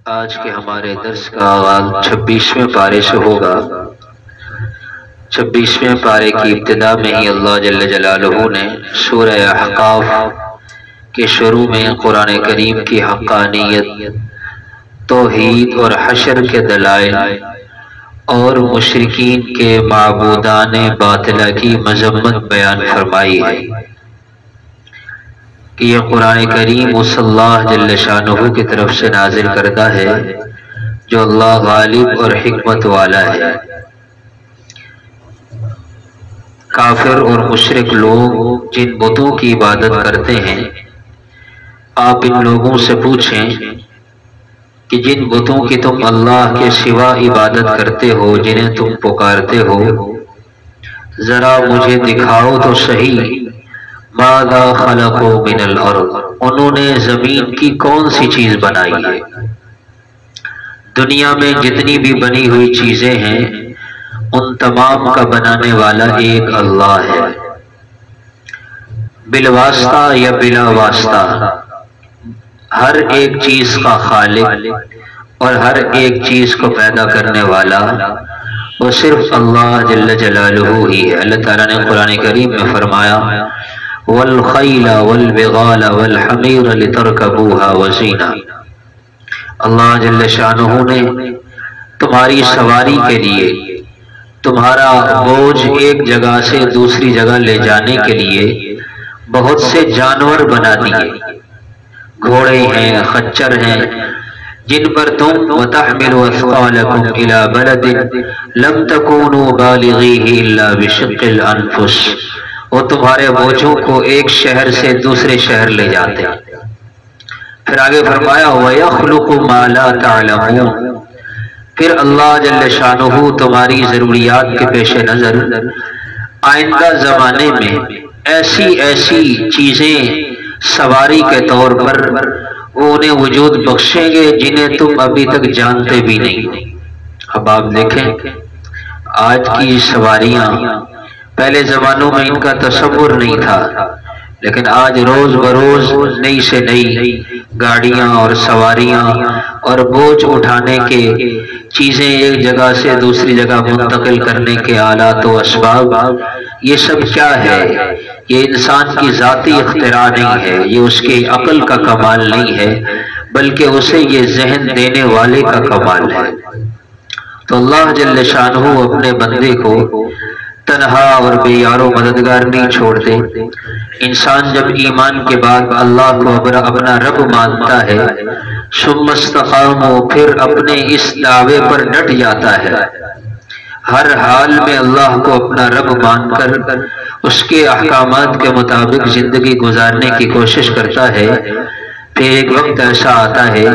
آج کے ہمارے درس کا آغاز 26ویں پارے سے ہوگا۔ 26ویں پارے کی ابتدا میں ہی اللہ جل جلالہ نے سورہ احقاف کے شروع میں قرآن کریم کی حقانیت، توحید اور حشر کے دلائل اور مشرکین کے معبودان باطلہ کی مذمت بیان فرمائی ہے کہ یہ قرآن کریم اس اللہ جل شانہ کی طرف سے نازل کردہ ہے جو اللہ غالب اور حکمت والا ہے۔ کافر اور مشرک لوگ جن بتوں کی عبادت کرتے ہیں، آپ ان لوگوں سے پوچھیں کہ جن بتوں کی تم اللہ کے سوا عبادت کرتے ہو، جنہیں تم پکارتے ہو، ذرا مجھے دکھاؤ تو صحیح، ماذا خلقوا من الارض، انہوں نے زمین کی کون سی چیز بنائی ہے؟ دنیا میں جتنی بھی بنی ہوئی چیزیں ہیں ان تمام کا بنانے والا ایک اللہ ہے، بالواسطہ یا بلا واسطہ ہر ایک چیز کا خالق اور ہر ایک چیز کو پیدا کرنے والا وہ صرف اللہ جل جلالہ ہی ہے۔ اللہ تعالیٰ نے قرآن کریم میں فرمایا وَالْخَيْلَ وَالْبِغَالَ وَالْحَمِيرَ لِتَرْكَبُوهَا وَزِينَةً، اللہ جل شانہ نے تمہاری سواری کے لیے، تمہارا بوجھ ایک جگہ سے دوسری جگہ لے جانے کے لیے بہت سے جانور بنا دیے، گھوڑے ہیں، خچر ہیں، جن پر تم وَتَحْمِلُ أَثْقَالَكُمْ إِلَى بَلَدٍ لَمْ تَكُونُوا بَالِغِيهِ إِلَّا بِشِقِّ الْأَنفُسِ، وہ تمہارے بوجھوں کو ایک شہر سے دوسرے شہر لے جاتے ہیں۔ پھر آگے فرمایا وَيَخْلُقُ مَا لَا تَعْلَمُونَ، پھر اللہ جل شانہ تمہاری ضروریات کے پیش نظر آئندہ زمانے میں ایسی ایسی چیزیں سواری کے طور پر وہ انہیں وجود بخشیں گے جنہیں تم ابھی تک جانتے بھی نہیں۔ اب آپ دیکھیں آج کی سواریاں، پہلے زمانوں میں ان کا تصور نہیں تھا، لیکن آج روز بروز نئی سے نئی گاڑیاں اور سواریاں اور بوجھ اٹھانے کے چیزیں ایک جگہ سے دوسری جگہ منتقل کرنے کے آلات و اسباب، یہ سب کیا ہے؟ یہ انسان کی ذاتی اختراع نہیں ہے، یہ اس کی عقل کا کمال نہیں ہے، بلکہ اسے یہ ذہن دینے والے کا کمال ہے۔ تو اللہ جل شانہ اپنے بندے کو تنہا اور بے یار و مددگار نہیں چھوڑتے۔ انسان جب ایمان کے بعد اللہ کو اپنا رب مانتا ہے، ثم استقاموا، پھر اپنے اس دعوے پر ڈٹ جاتا ہے، ہر حال میں اللہ کو اپنا رب مان کر اس کے احکامات کے مطابق زندگی گزارنے کی کوشش کرتا ہے، پھر ایک وقت ایسا آتا ہے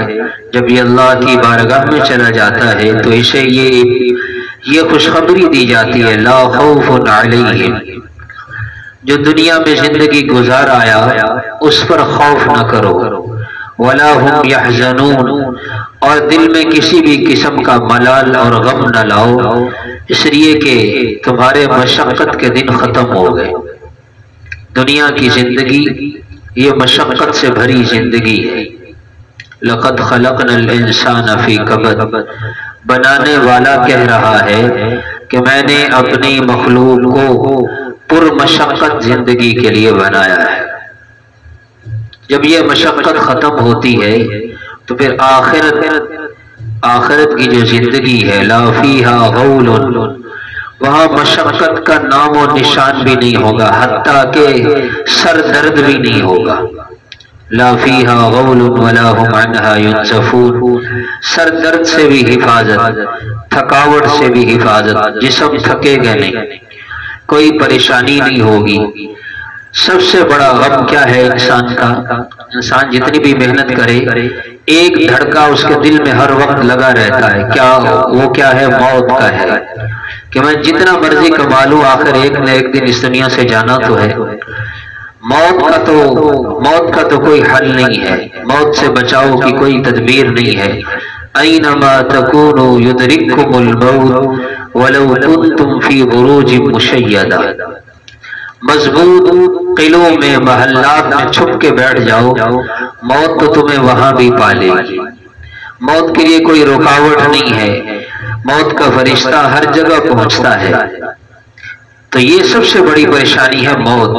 جب یہ اللہ کی بارگاہ میں چلا جاتا ہے تو اسے یہ خوشخبری دی جاتی ہے لا خوف علیہم، جو دنیا میں زندگی گزار آیا اس پر خوف نہ کرو، ولا هم يحزنون، اور دل میں کسی بھی قسم کا ملال اور غم نہ لاؤ، اس لیے کہ تمہارے مشقت کے دن ختم ہو گئے۔ دنیا کی زندگی یہ مشقت سے بھری زندگی ہے۔ لقد خلقنا الانسان فی کبد، بنانے والا کہہ رہا ہے کہ میں نے اپنی مخلوق کو پر مشقت زندگی کے لیے بنایا ہے۔ جب یہ مشقت ختم ہوتی ہے تو پھر آخرت کی جو زندگی ہے لا فیہا غول، وہاں مشقت کا نام و نشان بھی نہیں ہوگا، حتیٰ کہ سر درد بھی نہیں ہوگا۔ لا فیہا غول ولا هم عنہا ینزفون، سر درد سے بھی حفاظت، تھکاوٹ سے بھی حفاظت، جسم تھکے گا نہیں، کوئی پریشانی نہیں ہوگی۔ سب سے بڑا غم کیا ہے انسان کا؟ انسان جتنی بھی محنت کرے ایک دھڑکا اس کے دل میں ہر وقت لگا رہتا ہے، کیا وہ کیا ہے؟ موت کا ہے، کہ میں جتنا مرضی کما لوں آخر ایک نہ ایک دن اس دنیا سے جانا تو ہے۔ موت کا تو کوئی حل نہیں ہے، موت سے بچاؤ کی کوئی تدبیر نہیں ہے۔ اینما تکونوا یدرککم الموت ولو کنتم فی بروج مشیدہ، مضبوط قلعوں میں محلات میں چھپ کے بیٹھ جاؤ، موت تو تمہیں وہاں بھی پالے گی، موت کے لیے کوئی رکاوٹ نہیں ہے، موت کا فرشتہ ہر جگہ پہنچتا ہے۔ تو یہ سب سے بڑی پریشانی ہے موت۔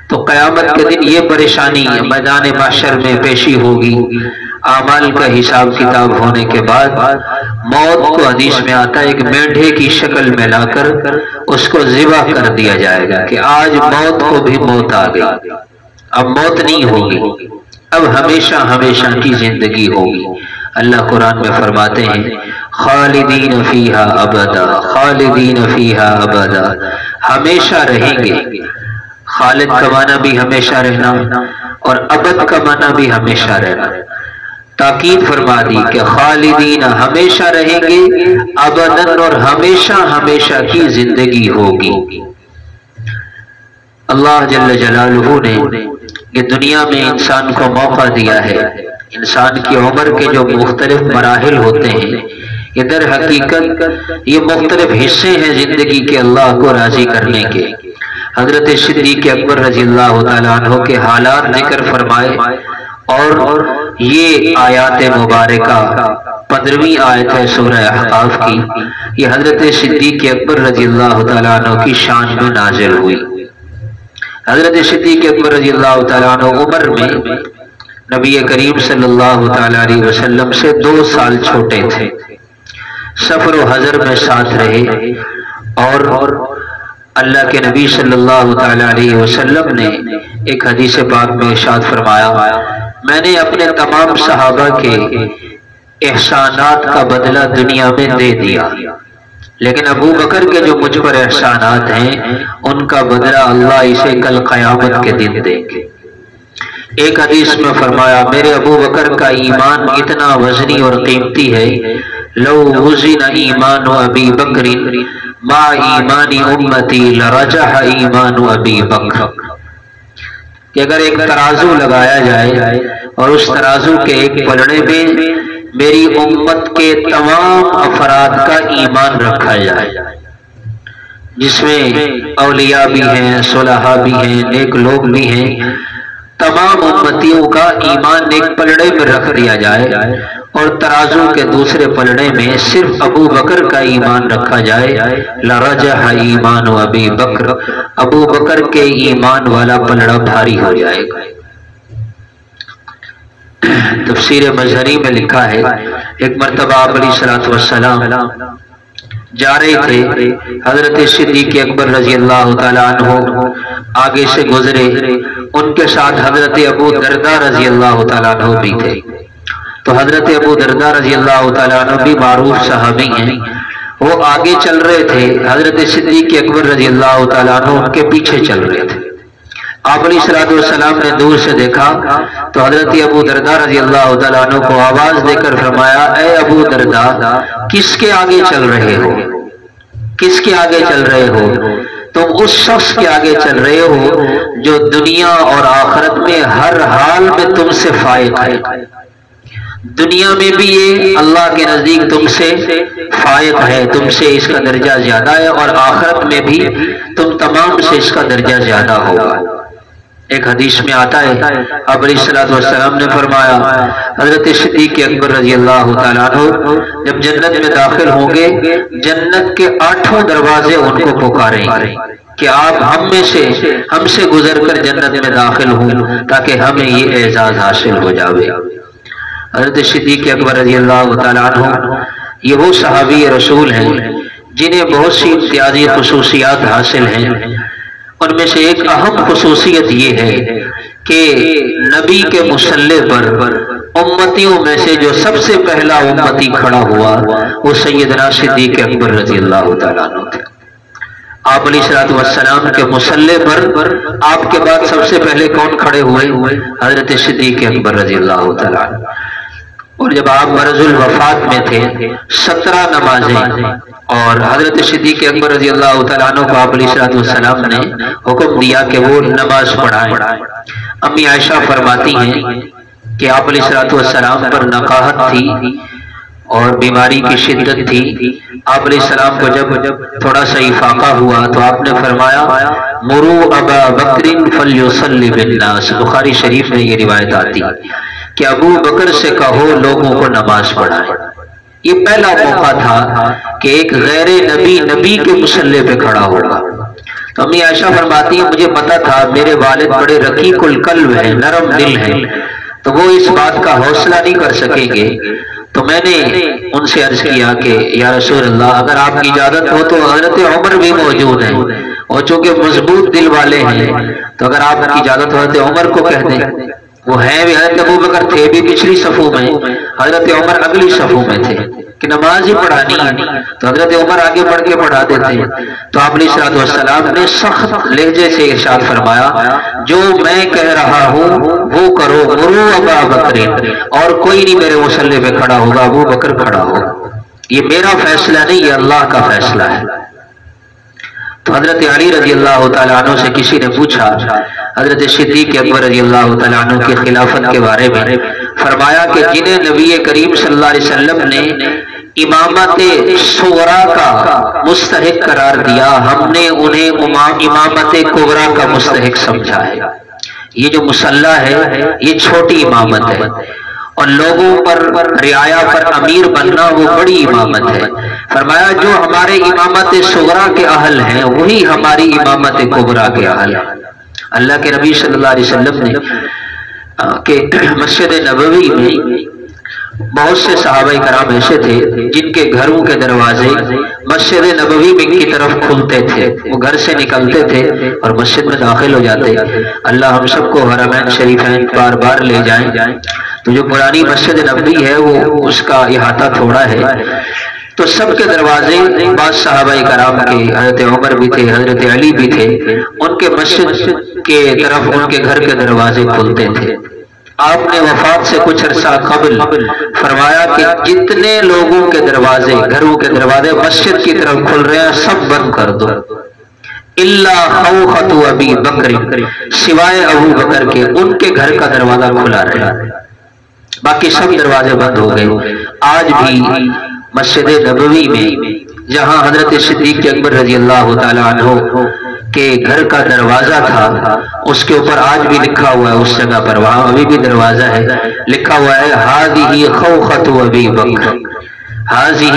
تو قیامت کے دن یہ پریشانی میدان محشر میں پیشی ہوگی، اعمال کا حساب کتاب ہونے کے بعد موت کو حدیث میں آتا ہے ایک مینڈھے کی شکل میں لا کر اس کو ذبح کر دیا جائے گا کہ آج موت کو بھی موت آ گئی، اب موت نہیں ہوگی، اب ہمیشہ ہمیشہ کی زندگی ہوگی۔ اللہ قرآن میں فرماتے ہیں خالدین فیہا ابدا، خالدین فیہا ابدا، ہمیشہ رہیں گے۔ خالد کا معنی بھی ہمیشہ رہنا اور ابد کا معنی بھی ہمیشہ رہنا۔ تاکید فرما دی کہ خالدین ہمیشہ رہیں گے، ابداً اور ہمیشہ ہمیشہ کی زندگی ہوگی۔ اللہ جل جلالہ نے یہ دنیا میں انسان کو موقع دیا ہے۔ انسان کی عمر کے جو مختلف مراحل ہوتے ہیں، یہ در حقیقت یہ مختلف حصے ہیں زندگی کے اللہ کو راضی کرنے کے۔ حضرت صدیق اکبر رضی اللہ تعالیٰ عنہ کے حالات ذکر فرمائے، اور یہ آیات مبارکہ 15ویں آیت ہے سورہ احقاف کی، یہ حضرت صدیق اکبر رضی اللہ تعالیٰ عنہ کی شان میں نازل ہوئی۔ حضرت صدیق اکبر رضی اللہ تعالیٰ عنہ عمر میں نبی کریم صلی اللہ تعالیٰ علیہ وسلم سے 2 سال چھوٹے تھے۔ سفر و حضر میں ساتھ رہے، اور اللہ کے نبی صلی اللہ تعالیٰ علیہ وسلم نے ایک حدیث پاک میں ارشاد فرمایا، میں نے اپنے تمام صحابہ کے احسانات کا بدلہ دنیا میں دے دیا، لیکن ابو بکر کے جو مجھ پر احسانات ہیں ان کا بدلہ اللہ اسے کل قیامت کے دن دیں گے۔ ایک حدیث میں فرمایا میرے ابو بکر کا ایمان اتنا وزنی اور قیمتی ہے، لو وزن ایمان ابی بکر ما ایمان امتی لرجح ایمان ابی بکر، کہ اگر ایک ترازو لگایا جائے اور اس ترازو کے ایک پلڑے میں میری امت کے تمام افراد کا ایمان رکھا جائے، جس میں اولیاء بھی ہیں، صلحاء بھی ہیں، نیک لوگ بھی ہیں، تمام امتیوں کا ایمان ایک پلڑے میں رکھ دیا جائے، اور ترازو کے دوسرے پلڑے میں صرف ابو بکر کا ایمان رکھا جائے، لرجح ایمان ابی بکر، ابو بکر کے ایمان والا پلڑا بھاری ہو جائے گا۔ تفسیر مظہری میں لکھا ہے ایک مرتبہ آپ علیہ الصلوۃ والسلام جا رہے تھے، حضرت صدیق اکبر رضی اللہ تعالیٰ عنہ آگے سے گزرے، ان کے ساتھ حضرت ابو درداء رضی اللہ تعالیٰ عنہ بھی تھے۔ تو حضرت ابو درداء رضی اللہ تعالیٰ عنہ بھی معروف صحابی ہیں، وہ آگے چل رہے تھے، حضرت صدیق اکبر رضی اللہ تعالیٰ عنہ ان کے پیچھے چل رہے تھے۔ آپ علیہ الصلوۃ والسلام نے دور سے دیکھا تو حضرت ابو درداء رضی اللہ تعالیٰ عنہ کو آواز دے کر فرمایا، اے ابو درداء کس کے آگے چل رہے ہو؟ کس کے آگے چل رہے ہو؟ تم اس شخص کے آگے چل رہے ہو جو دنیا اور آخرت میں ہر حال میں تم سے فائق ہے۔ دنیا میں بھی یہ اللہ کے نزدیک تم سے فائق ہے، تم سے اس کا درجہ زیادہ ہے، اور آخرت میں بھی تم تمام سے اس کا درجہ زیادہ ہوگا۔ ایک حدیث میں آتا ہے آپ علیہ الصلوۃ والسلام نے فرمایا حضرت صدیق اکبر رضی اللہ تعالیٰ عنہ جب جنت میں داخل ہوں گے، جنت کے 8 دروازے ان کو پکاریں کہ آپ ہم سے گزر کر جنت میں داخل ہوں تاکہ ہمیں یہ اعزاز حاصل ہو جاوے۔ حضرت صدیق اکبر رضی اللہ تعالیٰ عنہ یہ وہ صحابی رسول ہیں جنہیں بہت سی امتیازی خصوصیات حاصل ہیں۔ ان میں سے ایک اہم خصوصیت یہ ہے کہ نبی کے مصلی پر امتیوں میں سے جو سب سے پہلا امتی کھڑا ہوا وہ سیدنا صدیق اکبر رضی اللہ تعالیٰ عنہ تھے۔ آپ علیہ الصلوۃ والسلام کے مصلی پر آپ کے بعد سب سے پہلے کون کھڑے ہوئے؟ حضرت صدیق اکبر رضی اللہ تعالیٰ عنہ۔ اور جب آپ مرض الوفات میں تھے 17 نمازیں، اور حضرت صدیق اکبر رضی اللہ تعالیٰ عنہ کو آپ علیہ الصلوۃ والسلام نے حکم دیا کہ وہ نماز پڑھائیں۔ امی عائشہ فرماتی ہیں کہ آپ علیہ الصلوۃ والسلام پر نقاہت تھی اور بیماری کی شدت تھی۔ آپ علیہ السلام کو جب تھوڑا سا افاقہ ہوا تو آپ نے فرمایا مروا ابا بکر فلیصلی بالناس، بخاری شریف میں یہ روایت آتی کہ ابو بکر سے کہو لوگوں کو نماز پڑھائے۔ یہ پہلا موقع تھا کہ ایک غیر نبی نبی کے مصلی پہ کھڑا ہوگا۔ تو امی عائشہ فرماتی ہیں مجھے پتا تھا میرے والد بڑے رقیق القلب ہیں، نرم دل ہیں، تو وہ اس بات کا حوصلہ نہیں کر سکیں گے، تو میں نے ان سے عرض کیا کہ یا رسول اللہ اگر آپ کی اجازت ہو تو حضرت عمر بھی موجود ہیں، اور چونکہ مضبوط دل والے ہیں تو اگر آپ کی اجازت ہو حضرت عمر کو کہہ دیں، وہ ہیں بھی، حضرت ابو بکر تھے بھی پچھلی صفوں میں، حضرت عمر اگلی صفوں میں تھے کہ نماز ہی پڑھانی ہے، تو حضرت عمر آگے بڑھ کے پڑھا دیتے ہیں۔ تو آپ علیہ الصلوۃ والسلام نے سخت لہجے سے ارشاد فرمایا جو میں کہہ رہا ہوں وہ کرو، مرو ابا بکر، اور کوئی نہیں میرے مصلی پہ کھڑا ہوگا، ابو بکر کھڑا ہوگا، یہ میرا فیصلہ نہیں، یہ اللہ کا فیصلہ ہے۔ تو حضرت علی رضی اللہ تعالیٰ عنہ سے کسی نے پوچھا حضرت صدیق اکبر رضی اللہ تعالیٰ عنہ کی خلافت کے بارے میں، فرمایا کہ جنہیں نبی کریم صلی اللہ علیہ وسلم نے امامت صغرا کا مستحق قرار دیا، ہم نے انہیں امامت کبرا کا مستحق سمجھا ہے۔ یہ جو مصلی ہے یہ چھوٹی امامت ہے، اور لوگوں پر رعایا پر امیر بننا وہ بڑی امامت ہے۔ فرمایا جو ہمارے امامت صغرا کے اہل ہیں وہی ہماری امامت کبرا کے اہل ہیں۔ اللہ کے نبی صلی اللہ علیہ وسلم نے کہ مسجد نبوی میں بہت سے صحابہ کرام ایسے تھے جن کے گھروں کے دروازے مسجد نبوی میں کی طرف کھلتے تھے، وہ گھر سے نکلتے تھے اور مسجد میں داخل ہو جاتے۔ اللہ ہم سب کو حرمین شریفین بار بار لے جائیں۔ تو جو پرانی مسجد نبوی ہے وہ اس کا احاطہ تھوڑا ہے، تو سب کے دروازے بعض صحابہ کرام کے، حضرت عمر بھی تھے، حضرت علی بھی تھے، ان کے مسجد کے طرف ان کے گھر کے دروازے کھلتے تھے۔ آپ نے وفات سے کچھ عرصہ قبل فرمایا کہ جتنے لوگوں کے دروازے، گھروں کے دروازے مسجد کی طرف کھل رہے ہیں سب بند کر دو، الا خوخۃ ابی بکر، سوائے ابو بکر کے، ان کے گھر کا دروازہ کھلا رہا، باقی سب دروازے بند ہو گئے۔ آج بھی مسجد نبوی میں جہاں حضرت صدیق اکبر رضی اللہ تعالیٰ عنہ کے گھر کا دروازہ تھا اس کے اوپر آج بھی لکھا ہوا ہے، اس جگہ پر وہاں ابھی بھی دروازہ ہے، لکھا ہوا ہے ہذہ خوخۃ ابی بکر، ہذہ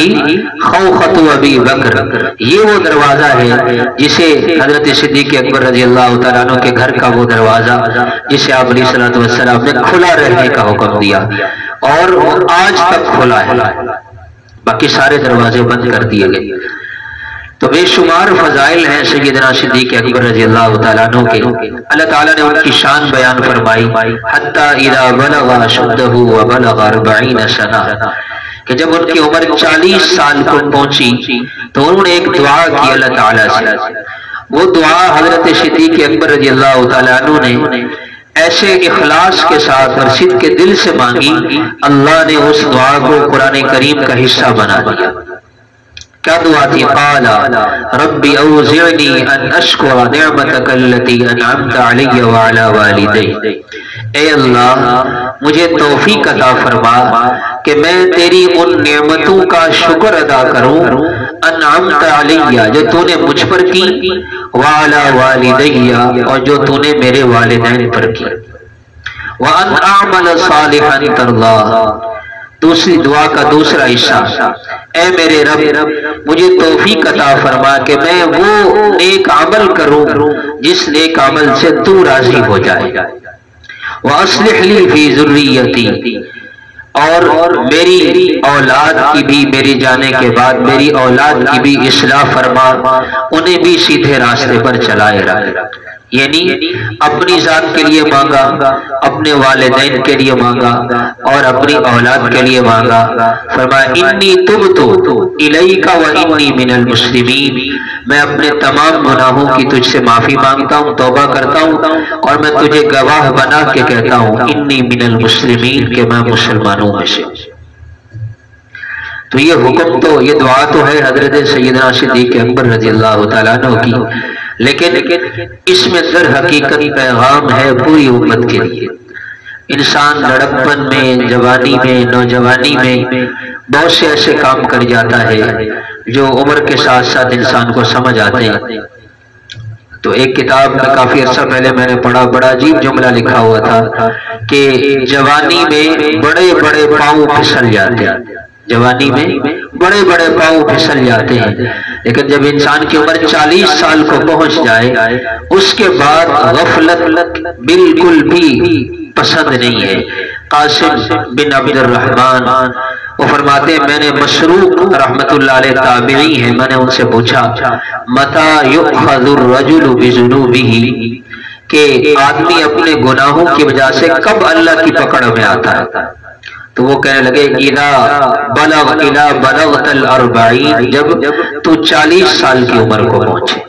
خوخۃ ابی بکر، یہ وہ دروازہ ہے جسے حضرت صدیق اکبر رضی اللہ تعالیٰ عنہ کے گھر کا وہ دروازہ جسے آپ علیہ الصلوۃ والسلام نے کھلا رہنے کا حکم دیا، اور وہ آج تک کھلا ہے، باقی سارے دروازے بند کر دیے گئے۔ تو بے شمار فضائل ہیں سیدنا صدیق اکبر رضی اللہ تعالیٰ عنہ کے، اللہ تعالیٰ نے ان کی شان بیان فرمائی، حتی اذا بلغ اشدہ وبلغ 40 سنہ، کہ جب ان کی عمر 40 سال کو پہنچی تو انہوں نے ایک دعا کی اللہ تعالیٰ سے، وہ دعا حضرت صدیق اکبر رضی اللہ تعالیٰ عنہ نے ایسے اخلاص کے ساتھ اور صدق کے دل سے مانگی، اللہ نے اس دعا کو قرآن کریم کا حصہ بنا دیا۔ کیا دعا تھی؟ قال رب اوزعنی ان اشکر نعمتک التی انعمت علی وعلی والدی، اے اللہ مجھے توفیق عطا فرما کہ میں تیری ان نعمتوں کا شکر ادا کروں، انعمت علی جو تو نے مجھ پر کی، وعلی والدی اور جو تو نے میرے والدین پر کی، وان اعمل صالحا ترضاہ، دوسری دعا کا دوسرا حصہ، اے میرے رب مجھے توفیق عطا فرما کہ میں وہ نیک عمل کروں جس نیک عمل سے تو راضی ہو جائے، وَأَصْلِحْ لِي فِي ذُرِّيَّتِي، اور میری اولاد کی بھی، میری جانے کے بعد میری اولاد کی بھی اصلاح فرما، انہیں بھی سیدھے راستے پر چلائے رہا، یعنی اپنی ذات کے لیے مانگا، اپنے والدین کے لیے مانگا اور اپنی اولاد کے لیے مانگا۔ فرمایا انی تبت الیک وانی من المسلمین، میں اپنے تمام گناہوں کی تجھ سے معافی مانگتا ہوں، توبہ کرتا ہوں، اور میں تجھے گواہ بنا کے کہتا ہوں انی من المسلمین، کہ میں مسلمانوں میں سے۔ تو یہ حکم تو، یہ دعا تو ہے حضرت سیدنا صدیق اکبر رضی اللہ تعالیٰ عنہ کی، لیکن اس میں در حقیقت پیغام ہے پوری امت کے لیے۔ انسان لڑکپن میں، جوانی میں، نوجوانی میں بہت سے ایسے کام کر جاتا ہے جو عمر کے ساتھ ساتھ انسان کو سمجھ آتے ہیں، تو ایک کتاب میں کافی عرصہ پہلے میں نے پڑھا، بڑا عجیب جملہ لکھا ہوا تھا کہ جوانی میں بڑے بڑے پاؤں پھسل جاتے ہیں، جوانی میں بڑے بڑے پاؤں پھسل جاتے ہیں، لیکن جب انسان کی عمر 40 سال کو پہنچ جائے اس کے بعد غفلت بالکل بھی پسند نہیں ہے۔ قاسم بن عبد الرحمن وہ فرماتے ہیں، میں نے مسروق رحمت اللہ علیہ تابعی ہیں، میں نے ان سے پوچھا متى يؤخذ الرجل بذنوبه، کہ آدمی اپنے گناہوں کی وجہ سے کب اللہ کی پکڑ میں آتا ہے؟ تو وہ کہنے لگے اذا بلغت الاربعین، جب تو 40 سال کی عمر کو پہنچے۔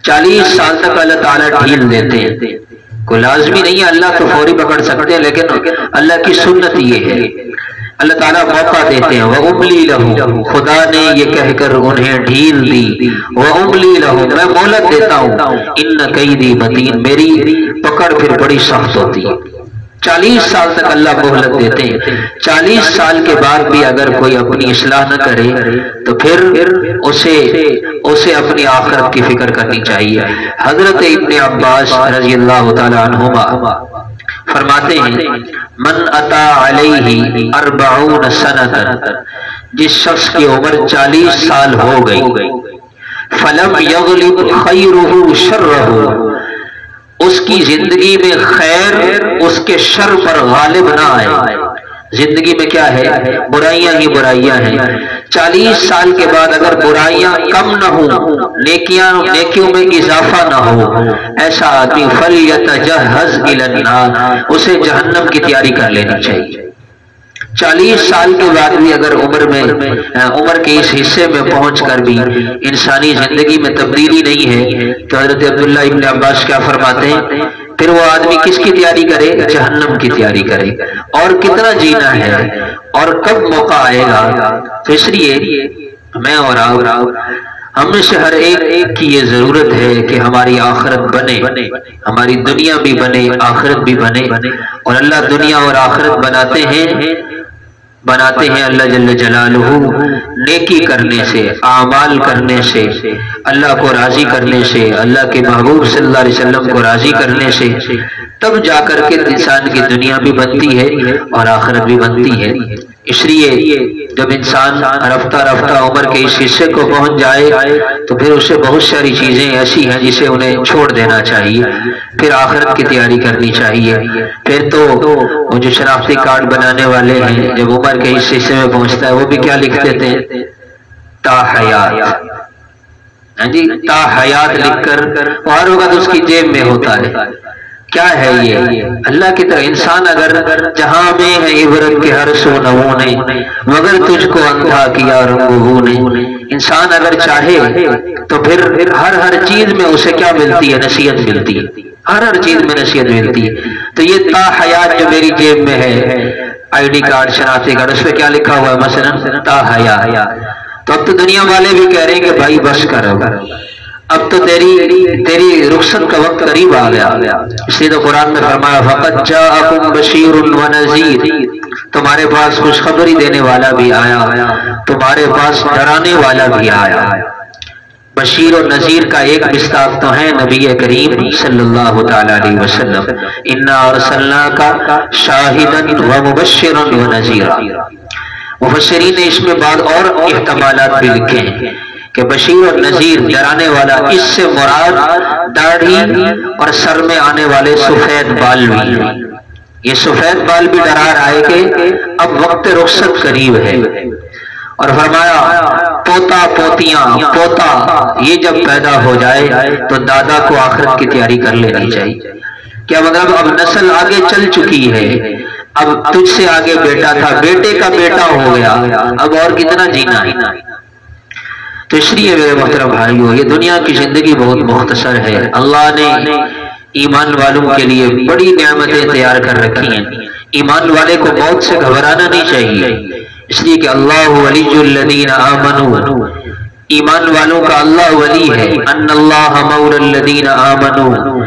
40 سال تک اللہ تعالیٰ ڈھیل دیتے ہیں، کوئی لازمی نہیں ہے، اللہ تو فوری پکڑ سکتے ہیں، لیکن اللہ کی سنت یہ ہے اللہ تعالیٰ موقع دیتے ہیں۔ وَأُمْلِي لَهُ، خدا نے یہ کہہ کر انہیں ڈھیل دی، وَأُمْلِي لَهُ، میں مہلت دیتا ہوں، إِنَّ كَيْدِي مَتِينٌ، میری پکڑ پھر بڑی سخت ہوتی ہے۔ 40 سال تک اللہ مہلت دیتے ہیں، 40 سال کے بعد بھی اگر کوئی اپنی اصلاح نہ کرے تو پھر اسے اپنی آخرت کی فکر کرنی چاہیے۔ حضرت ابن عباس رضی اللہ تعالی عنہما فرماتے ہیں من اتا علیہ 40 سنۃ، جس شخص کی عمر 40 سال ہو گئی، فلم یغلب خیرہ شرہ، اس کی زندگی میں خیر اس کے شر پر غالب نہ آئے۔ زندگی میں کیا ہے؟ برائیاں ہی برائیاں ہیں۔ 40 سال کے بعد اگر برائیاں کم نہ ہوں، نیکیوں میں اضافہ نہ ہو، ایسا آدمی فَلْيَتَجَهَّزْ إِلَى النَّارِ، اسے جہنم کی تیاری کر لینی چاہیے۔ 40 سال کے بعد بھی اگر عمر کے اس حصے میں پہنچ کر بھی انسانی زندگی میں تبدیلی نہیں ہے تو حضرت عبداللہ ابن عباس کیا فرماتے ہیں؟ پھر وہ آدمی کس کی تیاری کرے؟ جہنم کی تیاری کرے۔ اور کتنا جینا ہے اور کب موقع آئے گا؟ تو اس لیے میں اور آپ، ہم میں سے ہر ایک کی یہ ضرورت ہے کہ ہماری آخرت بنے، ہماری دنیا بھی بنے، آخرت بھی بنے۔ اور اللہ دنیا اور آخرت بناتے ہیں اللہ جل جلالہ نیکی کرنے سے، اعمال کرنے سے، اللہ کو راضی کرنے سے، اللہ کے محبوب صلی اللہ علیہ وسلم کو راضی کرنے سے، تب جا کر کے انسان کی دنیا بھی بنتی ہے اور آخرت بھی بنتی ہے۔ اس لیے جب انسان رفتہ رفتہ عمر کے اس حصے کو پہنچ جائے تو پھر اسے بہت ساری چیزیں ایسی ہیں جسے انہیں چھوڑ دینا چاہیے، پھر آخرت کی تیاری کرنی چاہیے۔ پھر تو وہ جو شناختی کارڈ بنانے والے ہیں، جب عمر کے اس حصے میں پہنچتا ہے وہ بھی کیا لکھ دیتے ہیں؟ تا حیات، جی تا حیات لکھ کر ہر وقت اس کی جیب میں ہوتا ہے۔ کیا ہے یہ؟ اللہ کی طرح انسان اگر جہاں میں ہے عبرت کے ہر سو نمونے، مگر تجھ کو اندھا کیا رنگوں نے، انسان اگر چاہے تو پھر ہر چیز میں اسے کیا ملتی ہے؟ نصیحت ملتی ہے، ہر چیز میں نصیحت ملتی ہے۔ تو یہ تا حیات جو میری جیب میں ہے، آئی ڈی کارڈ، شناختی کارڈ، اس پہ کیا لکھا ہوا ہے؟ مثلا تا حیات۔ تو اب تو دنیا والے بھی کہہ رہے ہیں کہ بھائی بس کرو، اب تو تیری رخصت کا وقت قریب آ گیا۔ اس لیے تو قرآن میں فرمایا فَقَدْ جَاءَكُمْ بَشِيرٌ وَنَذِيرٌ، تمہارے پاس خوشخبری دینے والا بھی آیا، تمہارے پاس ڈرانے والا بھی آیا۔ بشیر و نذیر کا ایک مصداق تو ہے نبی کریم صلی اللہ تعالی علیہ وسلم، اِنَّا أَرْسَلْنَاكَ شَاهِدًا وَمُبَشِّرًا وَنَذِيرًا۔ مفسرین نے اس میں بعد اور احتمالات بھی لکھے ہیں کہ بشیر اور نذیر، ڈرانے والا، اس سے مراد داڑھی اور سر میں آنے والے سفید بال بھی، یہ سفید بال بھی ڈرا رہا ہے کہ اب وقت رخصت قریب ہے۔ اور فرمایا پوتا پوتیاں، پوتا یہ جب پیدا ہو جائے تو دادا کو آخرت کی تیاری کر لینی چاہیے۔ کیا مطلب اب نسل آگے چل چکی ہے، اب تجھ سے آگے بیٹا تھا، بیٹے کا بیٹا ہو گیا، اب اور کتنا جینا ہے۔ تو اس لیے میرے محترم بھائیو، یہ دنیا کی زندگی بہت مختصر ہے۔ اللہ نے ایمان والوں کے لیے بڑی نعمتیں تیار کر رکھی ہیں۔ ایمان والے کو موت سے گھبرانا نہیں چاہیے، اس لیے کہ اللہ ولی الذین آمنوا، ایمان والوں کا اللہ ولی ہے۔ ان اللہ مولا الذین آمنوا،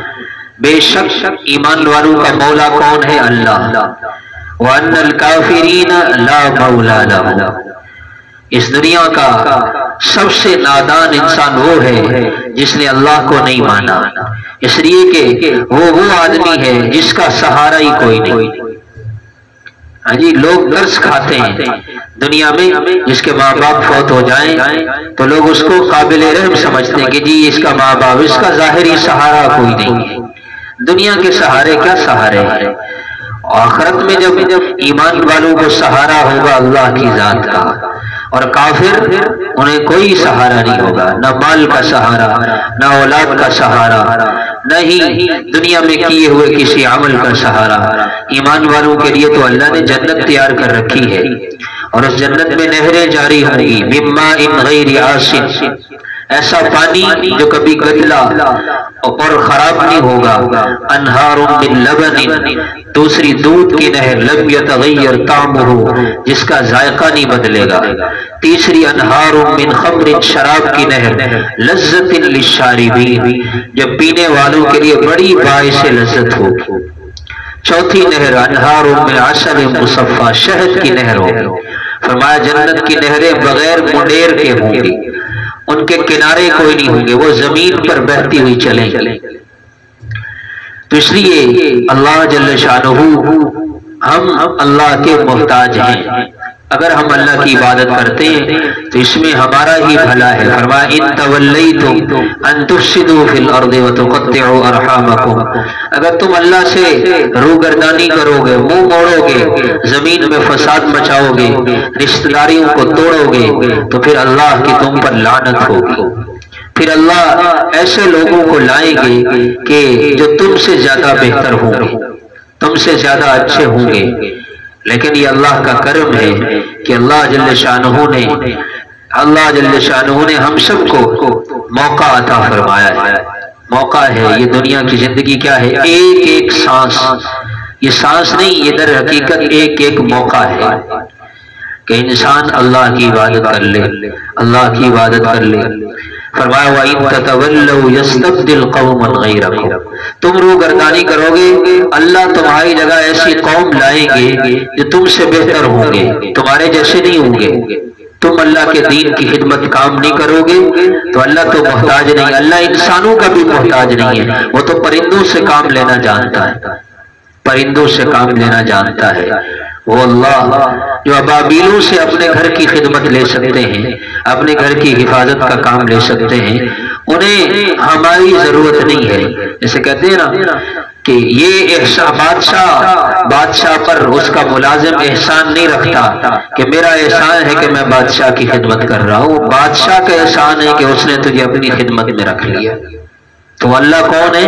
بے شک ایمان والوں کا مولا کون ہے؟ اللہ۔ وان الکافرین لا مولا لهم، اس دنیا کا سب سے نادان انسان وہ ہے جس نے اللہ کو نہیں مانا، اس لیے کہ وہ آدمی ہے جس کا سہارا ہی کوئی نہیں۔ ہاں جی، لوگ درس کھاتے ہیں دنیا میں، جس کے ماں باپ فوت ہو جائیں تو لوگ اس کو قابل رحم سمجھتے ہیں کہ جی اس کا ماں باپ، اس کا ظاہری سہارا کوئی نہیں ہے۔ دنیا کے سہارے کیا سہارے ہیں، آخرت میں جب ایمان والوں کو سہارا ہوگا اللہ کی ذات کا، اور کافر انہیں کوئی سہارا نہیں ہوگا، نہ مال کا سہارا، نہ اولاد کا سہارا، نہ ہی دنیا میں کیے ہوئے کسی عمل کا سہارا۔ ایمان والوں کے لیے تو اللہ نے جنت تیار کر رکھی ہے، اور اس جنت میں نہریں جاری ہوں گی، من ماء غیر آسن، ایسا پانی جو کبھی گدلا اور خراب نہیں ہوگا، انہار من لبن، دوسری دودھ کی نہر، لم یتغیر طعمہ، جس کا ذائقہ نہیں بدلے گا، تیسری انہار من خمر، شراب کی نہر، لذت للشاربین، جو پینے والوں کے لیے بڑی باعث لذت ہو، چوتھی نہر انہار من عسل مصفی، شہد کی نہر ہوگی۔ فرمایا جنت کی نہریں بغیر منڈیر کے ہوں گی، ان کے کنارے کوئی نہیں ہوں گے، وہ زمین پر بہتی ہوئی چلیں گے۔ تو اس لیے اللہ جل شانہ، ہم اللہ کے محتاج ہیں، اگر ہم اللہ کی عبادت کرتے ہیں تو اس میں ہمارا ہی بھلا ہے۔ فرمایا ان تولیتم ان تفسدوا فی الارض وتقطعوا ارحامکم، اگر تم اللہ سے روگردانی کرو گے، منہ موڑو گے، زمین میں فساد مچاؤ گے، رشتہ داریوں کو توڑو گے، تو پھر اللہ کی تم پر لعنت ہوگی۔ پھر اللہ ایسے لوگوں کو لائیں گے کہ جو تم سے زیادہ بہتر ہوں گے، تم سے زیادہ اچھے ہوں گے۔ لیکن یہ اللہ کا کرم ہے کہ اللہ جل شانہ نے ہم سب کو موقع عطا فرمایا ہے۔ موقع ہے، یہ دنیا کی زندگی کیا ہے، ایک ایک سانس، یہ سانس نہیں، یہ در حقیقت ایک ایک موقع ہے کہ انسان اللہ کی عبادت کر لے، اللہ کی عبادت کر لے۔ فرمایا وَإِن تَتَوَلَّوْا يَسْتَبْدِلْ قَوْمًا غَيْرَكُمْ، تم روگردانی کرو گے، اللہ تمہاری جگہ ایسی قوم لائیں گے جو تم سے بہتر ہوں گے، تمہارے جیسے نہیں ہوں گے۔ تم اللہ کے دین کی خدمت کام نہیں کرو گے تو اللہ تو محتاج نہیں، اللہ انسانوں کا بھی محتاج نہیں ہے، وہ تو پرندوں سے کام لینا جانتا ہے، پرندوں سے کام لینا جانتا ہے۔ وہ اللہ جو ابابیلوں سے اپنے گھر کی خدمت لے سکتے ہیں، اپنے گھر کی حفاظت کا کام لے سکتے ہیں، انہیں ہماری ضرورت نہیں ہے۔ جیسے کہتے ہیں نا کہ یہ بادشاہ پر اس کا ملازم احسان نہیں رکھتا کہ میرا احسان ہے کہ میں بادشاہ کی خدمت کر رہا ہوں، بادشاہ کا احسان ہے کہ اس نے تجھے اپنی خدمت میں رکھ لیا۔ تو اللہ کون ہے؟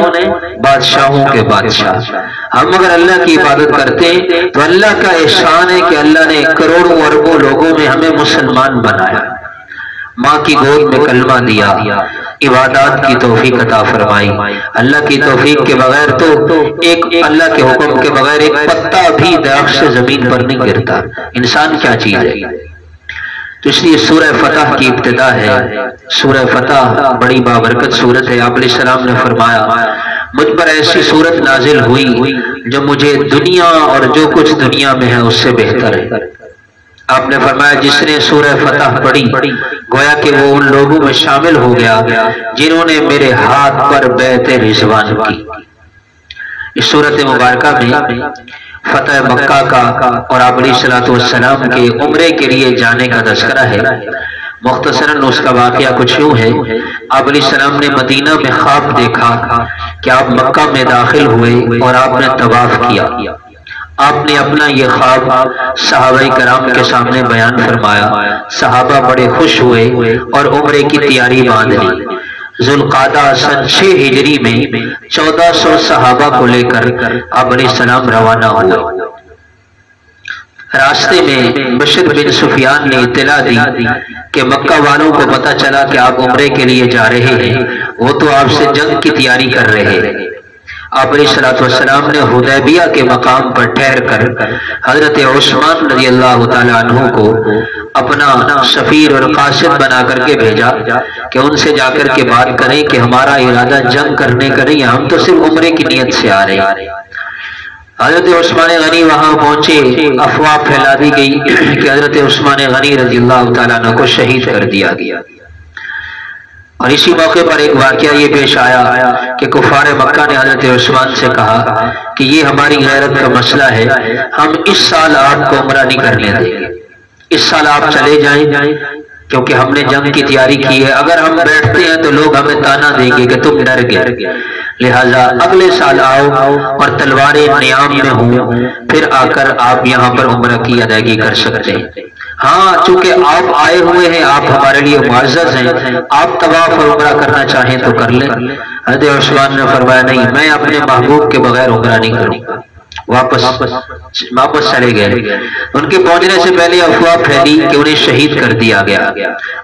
بادشاہوں کے بادشاہ۔ ہم اگر اللہ کی عبادت کرتے ہیں تو اللہ کا احسان ہے کہ اللہ نے کروڑوں اربوں لوگوں میں ہمیں مسلمان بنایا، ماں کی گود میں کلمہ دیا، عبادات کی توفیق عطا فرمائی۔ اللہ کی توفیق کے بغیر تو ایک اللہ کے حکم کے بغیر ایک پتا بھی درخت سے زمین پر نہیں گرتا، انسان کیا چیز ہے۔ تو اس لیے سورہ فتح کی ابتدا ہے، سورہ فتح بڑی بابرکت سورت ہے۔ آپ علیہ السلام نے فرمایا مجھ پر ایسی سورت نازل ہوئی جو مجھے دنیا اور جو کچھ دنیا میں ہے اس سے بہتر ہے۔ آپ نے فرمایا جس نے سورہ فتح پڑھی گویا کہ وہ ان لوگوں میں شامل ہو گیا جنہوں نے میرے ہاتھ پر بیعت رضوان کی۔ اس سورت مبارکہ میں فتح مکہ کا اور آپ علیہ السلام کے عمرے کے لیے جانے کا تذکرہ ہے۔ مختصراً اس کا واقعہ کچھ یوں ہے، آپ علیہ السلام نے مدینہ میں خواب دیکھا کہ آپ مکہ میں داخل ہوئے اور آپ نے طواف کیا۔ آپ نے اپنا یہ خواب صحابہ کرام کے سامنے بیان فرمایا، صحابہ بڑے خوش ہوئے اور عمرے کی تیاری باندھ لی۔ ذوالقعدہ سن 6 ہجری میں 1400 صحابہ کو لے کر آپ علیہ السلام روانہ ہوئے۔ راستے میں بشر بن سفیان نے اطلاع دی کہ مکہ والوں کو پتہ چلا کہ آپ عمرے کے لیے جا رہے ہیں، وہ تو آپ سے جنگ کی تیاری کر رہے ہیں۔ آپ علیہ السلام نے حدیبیہ کے مقام پر ٹھہر کر حضرت عثمان رضی اللہ تعالیٰ عنہ کو اپنا سفیر اور قاصد بنا کر کے بھیجا کہ ان سے جا کر کے بات کریں کہ ہمارا ارادہ جنگ کرنے کا نہیں ہے، ہم تو صرف عمرے کی نیت سے آ رہے ہیں۔ حضرت عثمان غنی وہاں پہنچے، افواہ پھیلا دی گئی کہ حضرت عثمان غنی رضی اللہ تعالیٰ عنہ کو شہید کر دیا گیا۔ اور اسی موقع پر ایک واقعہ یہ پیش آیا کہ کفار مکہ نے حضرت عثمان سے کہا کہ یہ ہماری غیرت کا مسئلہ ہے، ہم اس سال آپ کو عمرہ نہیں کرنے دیں گے، اس سال آپ چلے جائیں کیونکہ ہم نے جنگ کی تیاری کی ہے، اگر ہم بیٹھتے ہیں تو لوگ ہمیں تانا دیں گے کہ تم ڈر گئے، لہٰذا اگلے سال آؤ اور تلواریں نیام میں ہوں، پھر آ کر آپ یہاں پر عمرہ کی ادائیگی کر سکتے ہیں۔ ہاں چونکہ آپ آئے ہوئے ہیں، آپ ہمارے لیے معزز ہیں، آپ طواف اور عمرہ کرنا چاہیں تو کر لیں۔ حضرت عثمان نے فرمایا نہیں، میں اپنے محبوب کے بغیر عمرہ نہیں کروں گا، واپس چلے گئے۔ ان کے پہنچنے سے پہلے افواہ پھیلی کہ انہیں شہید کر دیا گیا۔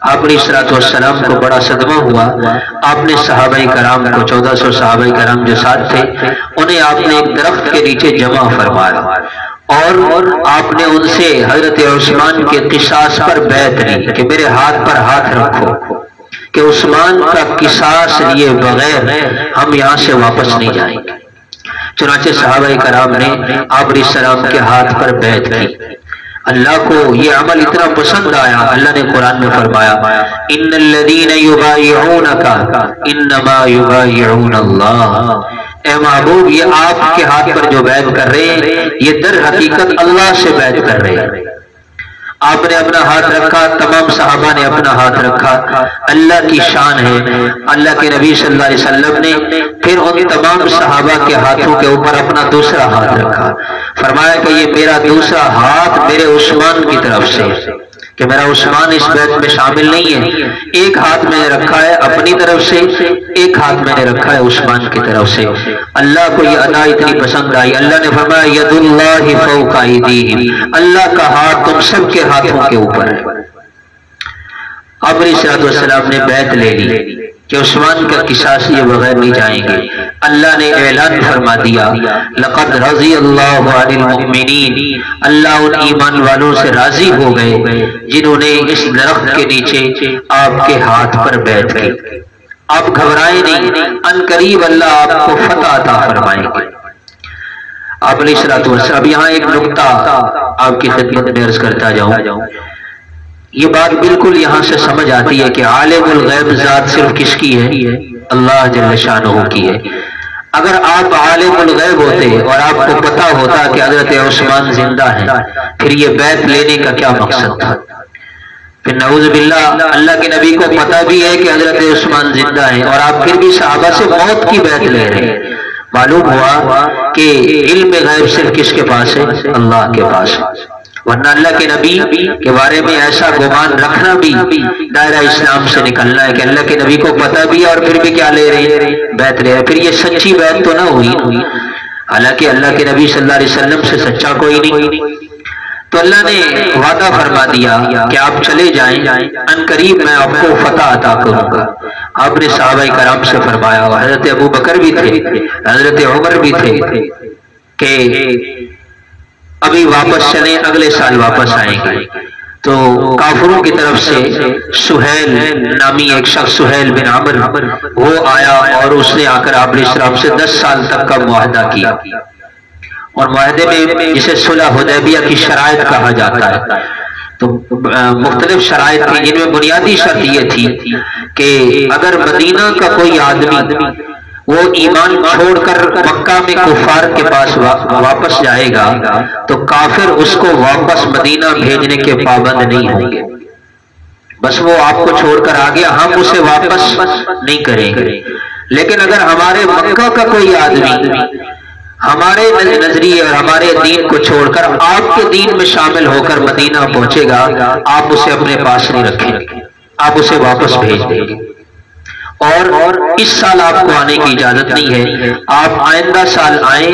آپ علیہ الصلوۃ والسلام کو بڑا صدمہ ہوا، آپ نے صحابہ کرام کو 1400 صحابہ کرام جو ساتھ تھے انہیں آپ نے ایک درخت کے نیچے جمع فرمایا اور آپ نے ان سے حضرت عثمان کے قصاص پر بیعت لی کہ میرے ہاتھ پر ہاتھ رکھو کہ عثمان کا قصاص لیے بغیر ہم یہاں سے واپس نہیں جائیں گے۔ چنانچہ صحابہ کرام نے آپ علیہ السلام کے ہاتھ پر بیعت کی۔ اللہ کو یہ عمل اتنا پسند آیا، اللہ نے قرآن میں فرمایا ان الذین یبایعونک انما یبایعون اللہ، اے محبوب یہ آپ کے ہاتھ پر جو بیعت کر رہے ہیں یہ در حقیقت اللہ سے بیعت کر رہے ہیں۔ آپ نے اپنا ہاتھ رکھا، تمام صحابہ نے اپنا ہاتھ رکھا، اللہ کی شان ہے۔ اللہ کے نبی صلی اللہ علیہ وسلم نے پھر ان تمام صحابہ کے ہاتھوں کے اوپر اپنا دوسرا ہاتھ رکھا، فرمایا کہ یہ میرا دوسرا ہاتھ میرے عثمان کی طرف سے، کہ میرا عثمان اس بیعت میں شامل نہیں ہے۔ ایک ہاتھ میں نے رکھا ہے اپنی طرف سے، ایک ہاتھ میں نے رکھا ہے عثمان کی طرف سے۔ اللہ کو یہ ادا اتنی پسند آئی، اللہ نے فرمایا ید اللہ فوق ایدیہم، اللہ کا ہاتھ تم سب کے ہاتھوں کے اوپر ہے۔ آپ علیہ الصلوۃ والسلام نے بیعت لے لی کہ عثمان کا قصاص یہ بغیر نہیں جائیں گے۔ اللہ نے اعلان فرما دیا لقد رضی اللہ عن المؤمنین، اللہ ان ایمان والوں سے راضی ہو گئے جنہوں نے اس درخت کے نیچے آپ کے ہاتھ پر بیعت کی۔ آپ گھبرائیں نہیں، ان قریب اللہ آپ کو فتح عطا فرمائیں گے۔ آپ علیہ الصلوۃ والسلام، اب یہاں ایک نقطہ آپ کی خدمت میں عرض کرتا جاؤں، یہ بات بالکل یہاں سے سمجھ آتی ہے کہ عالم الغیب ذات صرف کس کی ہے؟ اللہ جل شانہ کی ہے۔ اگر آپ عالم الغیب ہوتے اور آپ کو پتا ہوتا کہ حضرت عثمان زندہ ہیں، پھر یہ بیعت لینے کا کیا مقصد تھا؟ پھر نعوذ باللہ اللہ کے نبی کو پتا بھی ہے کہ حضرت عثمان زندہ ہیں اور آپ پھر بھی صحابہ سے موت کی بیعت لے رہے ہیں۔ معلوم ہوا کہ علم غیب صرف کس کے پاس ہے؟ اللہ کے پاس ہے۔ ورنہ اللہ کے نبی کے بارے میں ایسا گمان رکھنا بھی دائرہ اسلام سے نکلنا ہے کہ اللہ کے نبی کو پتہ بھی اور پھر بھی کیا لے رہے ہیں؟ بیعت لے رہے ہیں۔ پھر یہ سچی بیعت تو نہ ہوئی، حالانکہ اللہ کے نبی صلی اللہ علیہ وسلم سے سچا کوئی نہیں۔ تو اللہ نے وعدہ فرما دیا کہ آپ چلے جائیں، ان قریب میں آپ کو فتح عطا کروں گا۔ آپ نے صحابہ کرام سے فرمایا، حضرت ابو بکر بھی تھے، حضرت عمر بھی تھے، کہ ابھی واپس چلیں، اگلے سال واپس آئیں گے۔ تو کافروں کی طرف سے سہیل نامی ایک شخص، سہیل بن عمر، وہ آیا اور اس نے آ کر آپ علیہ السلام سے 10 سال تک کا معاہدہ کیا، اور معاہدے میں جسے صلح حدیبیہ کی شرائط کہا جاتا ہے، تو مختلف شرائط تھی، جن میں بنیادی شرط یہ تھی کہ اگر مدینہ کا کوئی آدمی وہ ایمان چھوڑ کر مکہ میں کفار کے پاس واپس جائے گا تو کافر اس کو واپس مدینہ بھیجنے کے پابند نہیں ہوں گے۔ بس وہ آپ کو چھوڑ کر آ گیا، ہم اسے واپس نہیں کریں گے۔ لیکن اگر ہمارے مکہ کا کوئی آدمی ہمارے نظریے اور ہمارے دین کو چھوڑ کر آپ کے دین میں شامل ہو کر مدینہ پہنچے گا، آپ اسے اپنے پاس نہیں رکھیں گے، آپ اسے واپس بھیج دیں گے۔ اور اس سال آپ کو آنے کی اجازت نہیں ہے، آپ آئندہ سال آئیں،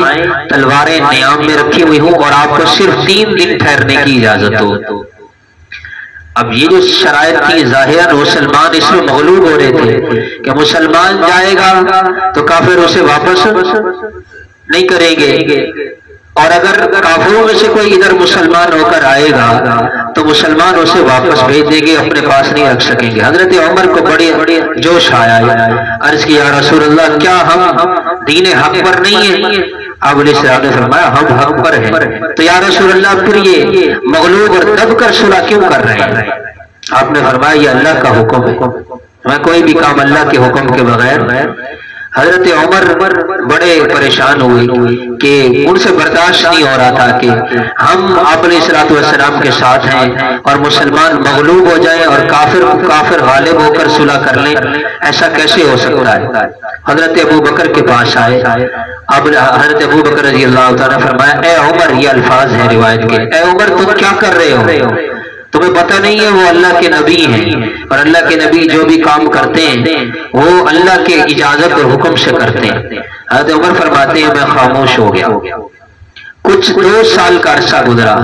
تلواریں نیام میں رکھی ہوئی ہوں اور آپ کو صرف 3 دن ٹھہرنے کی اجازت ہو۔ اب یہ جو شرائط تھی، ظاہراً مسلمان اس میں مغلوب ہو رہے تھے کہ مسلمان جائے گا تو کافر اسے واپس نہیں کریں گے، اور اگر کافروں میں سے کوئی ادھر مسلمان ہو کر آئے گا تو مسلمان اسے واپس بھیج دیں گے، اپنے پاس نہیں رکھ سکیں گے۔ حضرت عمر کو بڑے جوش آیا، عرض کیا یا رسول اللہ، کیا ہم دین حق پر نہیں ہیں؟ آپ علیہ السلام نے فرمایا ہم حق پر ہیں۔ تو یا رسول اللہ پھر یہ مغلوب اور دب کر صلح کیوں کر رہے ہیں؟ آپ نے فرمایا یہ اللہ کا حکم ہے، میں کوئی بھی کام اللہ کے حکم کے بغیر۔ حضرت عمر بڑے پریشان ہوئے کہ ان سے برداشت نہیں ہو رہا تھا کہ ہم آپ علیہ السلام کے ساتھ ہیں اور مسلمان مغلوب ہو جائیں اور کافر غالب ہو کر صلح کر لیں، ایسا کیسے ہو سکتا ہے؟ حضرت ابو بکر کے پاس آئے، اب حضرت ابو بکر رضی اللہ تعالیٰ نے فرمایا اے عمر، یہ الفاظ ہیں روایت کے، اے عمر تم کیا کر رہے ہو؟ تمہیں پتہ نہیں ہے وہ اللہ کے نبی ہیں، اور اللہ کے نبی جو بھی کام کرتے ہیں وہ اللہ کے اجازت اور حکم سے کرتے ہیں۔ حضرت عمر فرماتے ہیں میں خاموش ہو گیا۔ کچھ 2 سال کا عرصہ گزرا،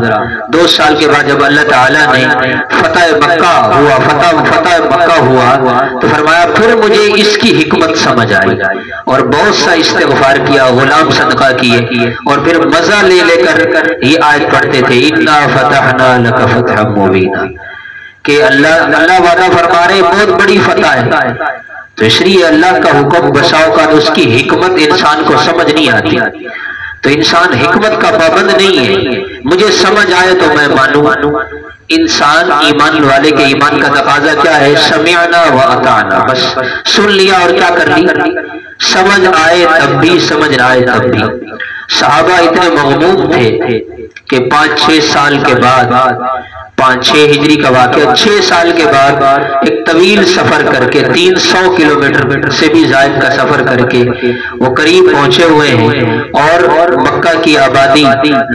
2 سال کے بعد جب اللہ تعالیٰ نے فتح مکہ ہوا تو فرمایا پھر مجھے اس کی حکمت سمجھ آئی، اور بہت سا استغفار کیا، غلام صدقہ کیے، اور پھر مزہ لے کر یہ آیت پڑھتے تھے اِنَّا فَتَحْنَا لَكَ فَتْحًا مُبِينًا، کہ اللہ وعدہ فرما رہے بہت بڑی فتح ہے۔ تو اس لیے اللہ کا حکم بسا اوقات اس کی حکمت انسان کو سمجھ نہیں آتی، تو انسان حکمت کا پابند نہیں ہے، مجھے سمجھ آئے تو میں مانوں۔ انسان ایمان والے کے ایمان کا تقاضا کیا ہے؟ سمعنا و اطعنا، بس سن لیا اور کیا کر لی؟ سمجھ آئے تب بھی، سمجھ نہ آئے تب بھی۔ صحابہ اتنے مغموم تھے کہ 5-6 سال کے بعد، 5-6 ہجری کا واقعہ، 6 سال کے بعد ایک طویل سفر کر کے 300 کلومیٹر سے بھی زائد کا سفر کر کے وہ قریب پہنچے ہوئے ہیں، اور مکہ کی آبادی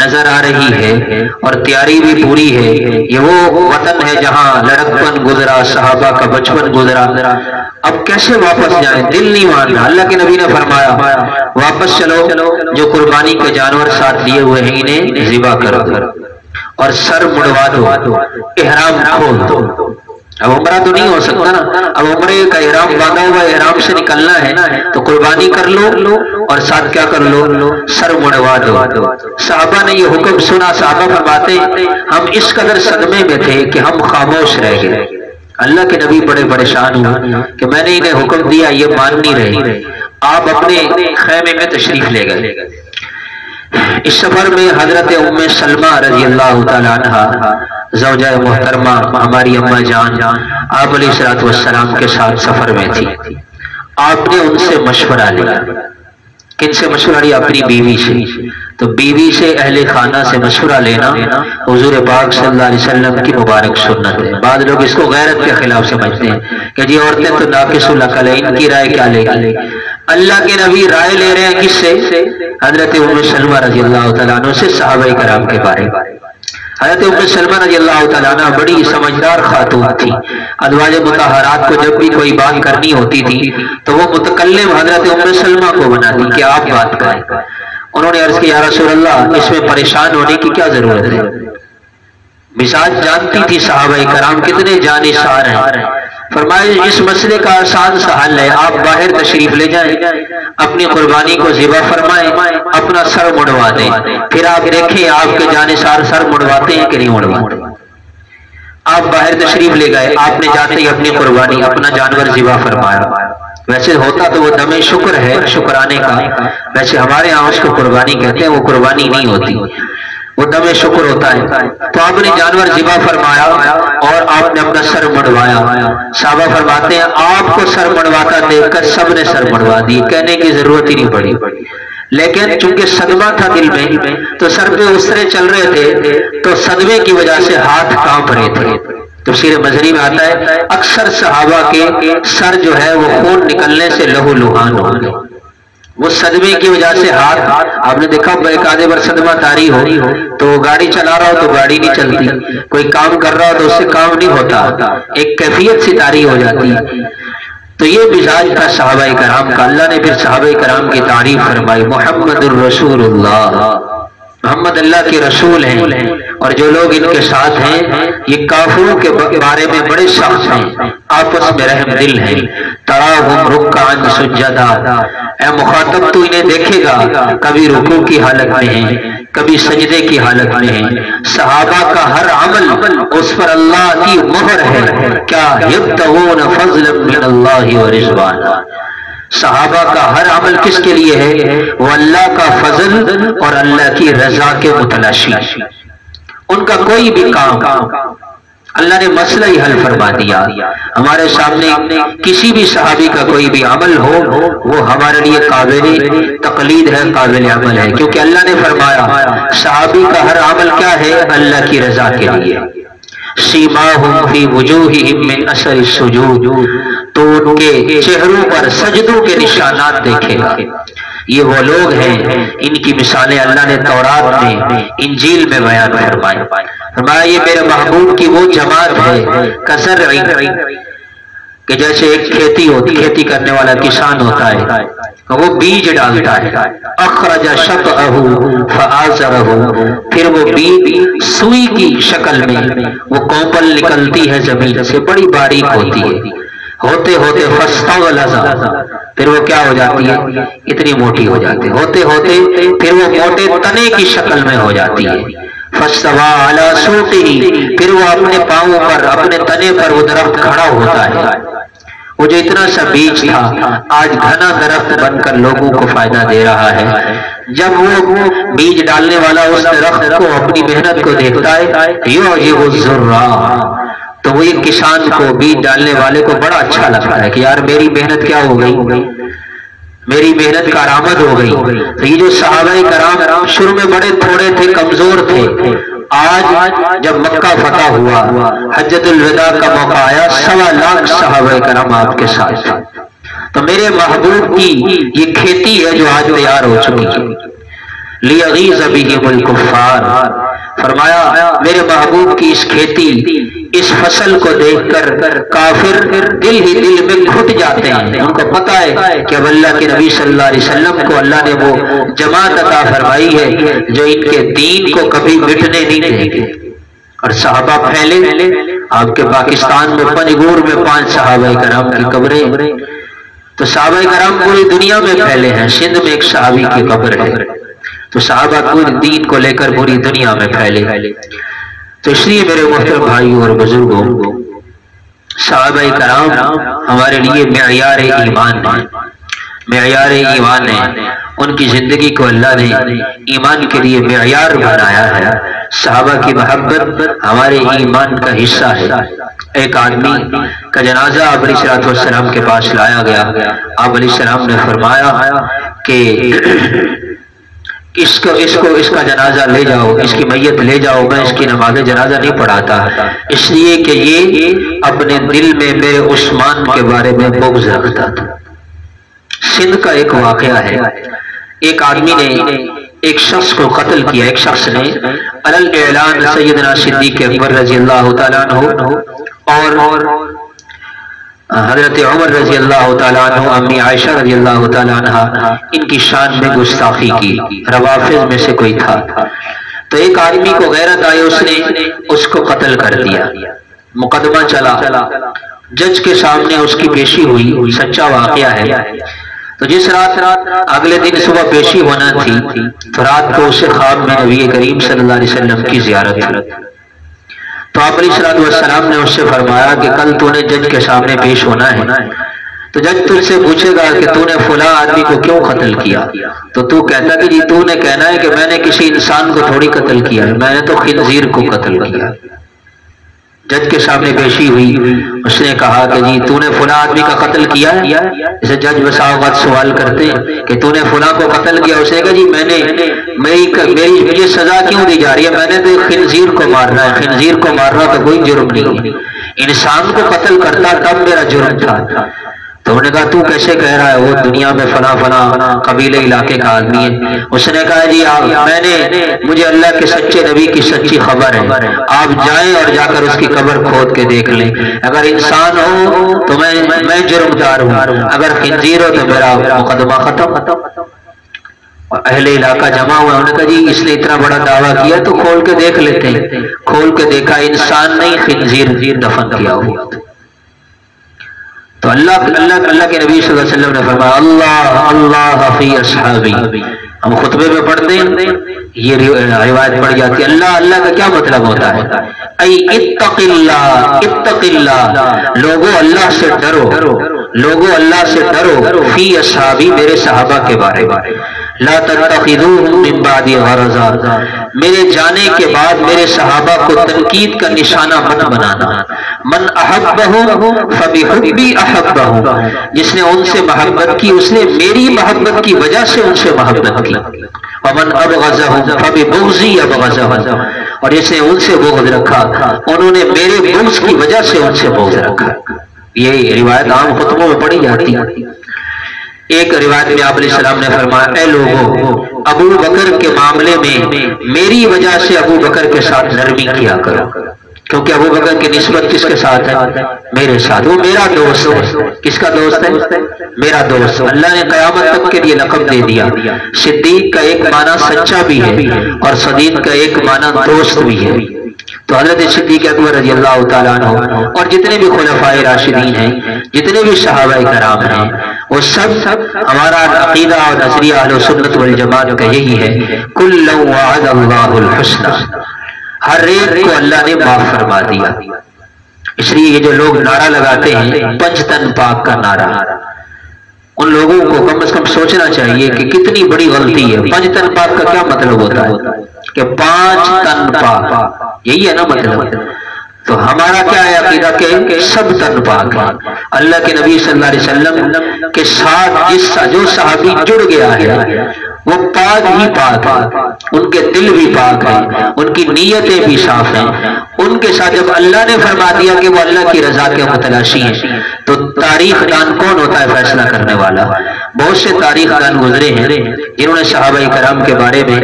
نظر آ رہی ہے اور تیاری بھی پوری ہے۔ یہ وہ وطن ہے جہاں لڑکپن گزرا، صحابہ کا بچپن گزرا، اب کیسے واپس جائیں؟ دل نہیں مان رہا۔ اللہ کے نبی نے فرمایا واپس چلو، جو قربانی کے جانور ساتھ لیے ہوئے ہیں انہیں ذبح کر دو اور سر مڑوا دو، احرام کھول دو۔ اب عمرہ تو نہیں ہو سکتا نا، اب عمرے کا احرام باندھا ہوا، احرام سے نکلنا ہے تو قربانی کر لو اور ساتھ کیا کر لو؟ سر مڑوا دو۔ صحابہ نے یہ حکم سنا، صحابہ فرماتے ہم اس قدر صدمے میں تھے کہ ہم خاموش رہ گئے۔ اللہ کے نبی بڑے پریشان ہوئے کہ میں نے انہیں حکم دیا یہ مان نہیں رہے، آپ اپنے خیمے میں تشریف لے گئے۔ اس سفر میں حضرت ام سلمہ رضی اللہ تعالیٰ عنہ زوجہ محترمہ ہماری اماں جان آپ علیہ السلام کے ساتھ سفر میں تھی۔ آپ نے ان سے مشورہ لیا۔ کن سے مشورہ لیا؟ اپنی بیوی سے۔ تو بیوی سے، اہل خانہ سے مشورہ لینا حضور پاک صلی اللہ علیہ وسلم کی مبارک سنت ہے۔ بعض لوگ اس کو غیرت کے خلاف سمجھتے ہیں کہ جی عورتیں تو ناقص العقل ہیں، ان کی رائے کیا لے گی؟ اللہ کے نبی رائے لے رہے ہیں کس سے؟ حضرت ام سلمہ رضی اللہ تعالیٰ عنہ سے، صحابہ کرام کے بارے میں۔ حضرت ام سلمہ رضی اللہ تعالیٰ عنہ بڑی سمجھدار خاتون تھی، ازواج مطہرات کو جب بھی کوئی بات کرنی ہوتی تھی تو وہ متکلم حضرت ام سلمہ کو بناتی کہ آپ بات کریں۔ انہوں نے عرض کیا یا رسول اللہ اس میں پریشان ہونے کی کیا ضرورت ہے؟ مزاج جانتی تھی صحابہ کرام کتنے جانثار ہیں۔ فرمایا اس مسئلے کا آسان سا حل ہے، آپ باہر تشریف لے جائیں، اپنی قربانی کو ذبح فرمائیں، اپنا سر مڑوا دیں، پھر آپ دیکھیں آپ کے جانثار سر مڑواتے ہیں کہ نہیں مڑواتے۔ آپ باہر تشریف لے گئے، آپ نے جاتے ہی اپنی قربانی، اپنا جانور ذبح فرمایا۔ ویسے ہوتا تو وہ دم شکر ہے، شکرانے کا، ویسے ہمارے یہاں اس کو قربانی کہتے ہیں، وہ قربانی نہیں ہوتی، وہ دم شکر ہوتا ہے۔ تو آپ نے جانور ذبح فرمایا اور آپ نے اپنا سر مڑوایا۔ صحابہ فرماتے ہیں آپ کو سر مڑواتا دیکھ کر سب نے سر مڑوا دی، کہنے کی ضرورت ہی نہیں پڑی، لیکن چونکہ صدمہ تھا دل میں تو سر پہ اسرے چل رہے تھے تو صدمے کی وجہ سے ہاتھ کانپ رہے تھے۔ تفسیر مظہری میں آتا ہے اکثر صحابہ کے سر جو ہے وہ خون نکلنے سے لہو لہان ہو گئے، وہ صدمے کی وجہ سے ہاتھ، آپ نے دیکھا ایک آدھے بار صدمہ طاری ہو تو گاڑی چلا رہا ہو تو گاڑی نہیں چلتی، کوئی کام کر رہا ہو تو اس سے کام نہیں ہوتا، ایک کیفیت سی طاری ہو جاتی ہے۔ تو یہ مزاج تھا صحابہ کرام کا۔ اللہ نے پھر صحابہ کرام کی تعریف فرمائی، محمد الرسول اللہ، محمد اللہ کے رسول ہیں، اور جو لوگ ان کے ساتھ ہیں یہ کافروں کے بارے میں بڑے سخت ہیں، آپس میں رحم دل ہیں۔ تراہم رکعا سجدا، اے مخاطب تو انہیں دیکھے گا کبھی رکوع کی حالت میں ہیں، کبھی سجدے کی حالت میں ہیں۔ صحابہ کا ہر عمل اس پر اللہ کی مہر ہے، کیا یبتغون فضلا من اللہ ورضوانا، صحابہ کا ہر عمل کس کے لیے ہے؟ وہ اللہ کا فضل اور اللہ کی رضا کے متلاشی. ان کا کوئی بھی کام اللہ نے مسئلہ ہی حل فرما دیا. ہمارے سامنے کسی بھی صحابی کا کوئی بھی عمل ہو وہ ہمارے لیے قابل تقلید ہے، قابل عمل ہے، کیونکہ اللہ نے فرمایا صحابی کا ہر عمل کیا ہے؟ اللہ کی رضا کے لیے. سیماہم فی وجوہہم من اثر السجود، تو ان کے چہروں پر سجدوں کے نشانات دیکھے گا. یہ وہ لوگ ہیں، ان کی مثالیں اللہ نے تورات میں، انجیل میں بیان فرمائی. فرمایا یہ میرے محبوب کی وہ جماعت ہے کزرع، کہ جیسے ایک کھیتی ہوتی، کھیتی کرنے والا کسان ہوتا ہے، وہ بیج ڈالتا ہے، اخرج شطأہ فآزرہ، پھر وہ بیج سوئی کی شکل میں وہ کوپل نکلتی ہے زمین سے، بڑی باریک ہوتی ہے، ہوتے ہوتے فاستغلظ، پھر وہ کیا ہو جاتی ہے؟ اتنی موٹی ہو جاتی ہے، ہوتے ہوتے پھر وہ موٹے تنے کی شکل میں ہو جاتی ہے. فاستوى على سوقه، پھر وہ اپنے پاؤں پر، اپنے تنے پر وہ درخت کھڑا ہوتا ہے. وہ جو اتنا سا بیج تھا آج گھنا درخت بن کر لوگوں کو فائدہ دے رہا ہے. جب وہ بیج ڈالنے والا اس درخت کو، اپنی محنت کو دیکھتا ہے، یعجب الزراع، تو وہ ایک کسان کو، بیج ڈالنے والے کو بڑا اچھا لگتا ہے کہ یار میری محنت کیا ہو گئی، میری محنت کارآمد ہو گئی. تو یہ جو صحابہ کرام شروع میں بڑے تھوڑے تھے، کمزور تھے، آج جب مکہ فتح ہوا، حجۃ الوداع کا موقع آیا، 1.25 لاکھ صحابہ کرام آپ کے ساتھ تھے. تو میرے محبوب کی یہ کھیتی ہے جو آج تیار ہو چکی ہے. لیغیظ بہم الکفار، فرمایا میرے محبوب کی اس کھیتی، اس فصل کو دیکھ کر کافر دل ہی دل میں گھٹ جاتے ہیں. ان کو پتا ہے کہ اب اللہ کے نبی صلی اللہ علیہ وسلم کو اللہ نے وہ جماعت عطا فرمائی ہے جو ان کے دین کو کبھی مٹنے نہیں دیں گے. اور صحابہ پھیلے، آپ کے پاکستان میں پنجگور میں 5 صحابہ کرام کی قبریں، تو صحابہ کرام پوری دنیا میں پھیلے ہیں. سندھ میں ایک صحابی کی قبر ہے، تو صحابہ پورے دین کو لے کر پوری دنیا میں پھیلے. تو اس لیے میرے محترم بھائیوں اور بزرگوں، صحابہ کرام ہمارے لیے معیار ایمان ہے، معیار ایمان ہے. ان کی زندگی کو اللہ نے ایمان کے لیے معیار بنایا ہے. صحابہ کی محبت ہمارے ایمان کا حصہ ہے. ایک آدمی کا جنازہ آپ علیہ الصلوۃ والسلام کے پاس لایا گیا. آپ علیہ السلام نے فرمایا کہ اس کا جنازہ لے جاؤ، اس کی میت لے جاؤ، میں اس کی نماز جنازہ نہیں پڑھاتا، اس لیے کہ یہ اپنے دل میں میرے عثمان کے بارے میں بغض رکھتا تھا. سندھ کا ایک واقعہ ہے، ایک آدمی نے ایک شخص کو قتل کیا. ایک شخص نے علل اعلان سیدنا صدیق اکبر رضی اللہ تعالیٰ عنہ اور حضرت عمر رضی اللہ تعالیٰ عنہ، امی عائشہ رضی اللہ تعالیٰ عنہ، ان کی شان میں گستاخی کی. روافض میں سے کوئی تھا. تو ایک آدمی کو غیرت آئی، اس نے اس کو قتل کر دیا. مقدمہ چلا، جج کے سامنے اس کی پیشی ہوئی. سچا واقعہ ہے. تو جس رات اگلے دن صبح پیشی ہونا تھی، تو رات کو اسے خواب میں نبی کریم صلی اللہ علیہ وسلم کی زیارت ہوئی. تو آپ علیہ الصلوۃ والسلام نے اس سے فرمایا کہ کل تو نے جج کے سامنے پیش ہونا ہے، تو جج تجھ سے پوچھے گا کہ تو نے فلاں آدمی کو کیوں قتل کیا، تو تو کہتا کہ جی تو نے کہنا ہے کہ میں نے کسی انسان کو تھوڑی قتل کیا ہے، میں نے تو خنزیر کو قتل کیا. جج کے سامنے پیشی ہوئی، اس نے کہا کہ جی تو نے فلاں آدمی کا قتل کیا ہے. جیسے جج بسا اوقات سوال کرتے ہیں کہ تو نے فلاں کو قتل کیا، اسے کہا جی میں نے، مجھے سزا کیوں دی جا رہی ہے، میں نے تو خنزیر کو مارنا ہے. خنزیر کو مارنا تو کوئی جرم نہیں ہے، انسان کو قتل کرتا تب میرا جرم تھا. تو انہوں نے کہا تو کیسے کہہ رہا ہے، وہ دنیا میں فلاں فلاں قبیلے علاقے کا آدمی ہے. اس نے کہا جی مجھے اللہ کے سچے نبی کی سچی خبر ہے، آپ جائیں اور جا کر اس کی قبر کھود کے دیکھ لیں. اگر انسان ہو تو میں جرمدار ہوں، اگر خنزیر ہو تو میرا مقدمہ ختم. اہل علاقہ جمع ہوا، انہوں نے کہا جی اس نے اتنا بڑا دعویٰ کیا تو کھول کے دیکھ لیتے ہیں. کھول کے دیکھا انسان نہیں، خنزیر دفن کیا ہوا. تو اللہ کے نبی صلی اللہ علیہ وسلم نے فرمایا اللہ اللہ فی اصحابی. ہم خطبے میں پڑھتے ہیں، یہ روایت پڑھ جاتی ہے. اللہ اللہ کا کیا مطلب ہوتا ہے؟ ای اتق اللہ، اتق اللہ، لوگوں اللہ سے ڈرو. لوگوں اللہ سے ڈرو، فی اصحابی میرے صحابہ کے بارے میں، لا تتخذوهم من بعد غرضا، میرے جانے کے بعد میرے صحابہ کو تنقید کا نشانہ مت بنانا۔ من احبہم فبحبی احبہم، جس نے ان سے محبت کی اس نے میری محبت کی وجہ سے ان سے محبت کی۔ ومن ابغضہم فببغضی ابغضہم، اور جس نے ان سے بغض رکھا انہوں نے میرے بغض کی وجہ سے ان سے بغض رکھا۔ یہ روایت عام خطبوں میں پڑھی جاتی ہے۔ ایک روایت میں آپ علیہ السلام نے فرمایا، اے لوگوں، ابو بکر کے معاملے میں میری وجہ سے ابو بکر کے ساتھ نرمی کیا کرو، کیونکہ ابو بکر کی نسبت کس کے ساتھ ہے؟ میرے ساتھ، وہ میرا دوست ہے۔ کس کا دوست ہے؟ میرا دوست۔ اللہ نے قیامت تک کے لیے لقب دے دیا۔ صدیق کا ایک معنی سچا بھی ہے اور صدیق کا ایک معنی دوست بھی ہے۔ تو حضرت صدیق اکبر رضی اللہ تعالیٰ عنہ اور جتنے بھی خلفائے راشدین ہیں، جتنے بھی صحابہ کرام ہیں، وہ سب ہمارا عقیدہ اور نظریہ اہل سنت والجماعت کا یہی ہے، کل وعد اللہ الحسنى، ہر ایک کو اللہ نے معاف فرما دیا۔ اس لیے یہ جو لوگ نعرہ لگاتے ہیں پنج تن پاک کا نعرہ، ان لوگوں کو کم از کم سوچنا چاہیے کہ کتنی بڑی غلطی ہے۔ پنج تن پاک کا کیا مطلب ہوتا ہے؟ کہ پانچ تن پاک، یہی ہے نا مطلب۔ تو ہمارا کیا ہے عقیدہ کہ سب تن پاک ہے۔ اللہ کے نبی صلی اللہ علیہ وسلم کے ساتھ جو صحابی جڑ گیا ہے وہ پاک ہی پاک ہے، ان کے دل بھی پاک ہیں، ان کی نیتیں بھی صاف ہیں۔ ان کے ساتھ جب اللہ نے فرما دیا کہ وہ اللہ کی رضا کے متلاشی ہیں، تو تاریخ دان کون ہوتا ہے فیصلہ کرنے والا؟ بہت سے تاریخ دان گزرے ہیں جنہوں نے صحابہ کرام کے بارے میں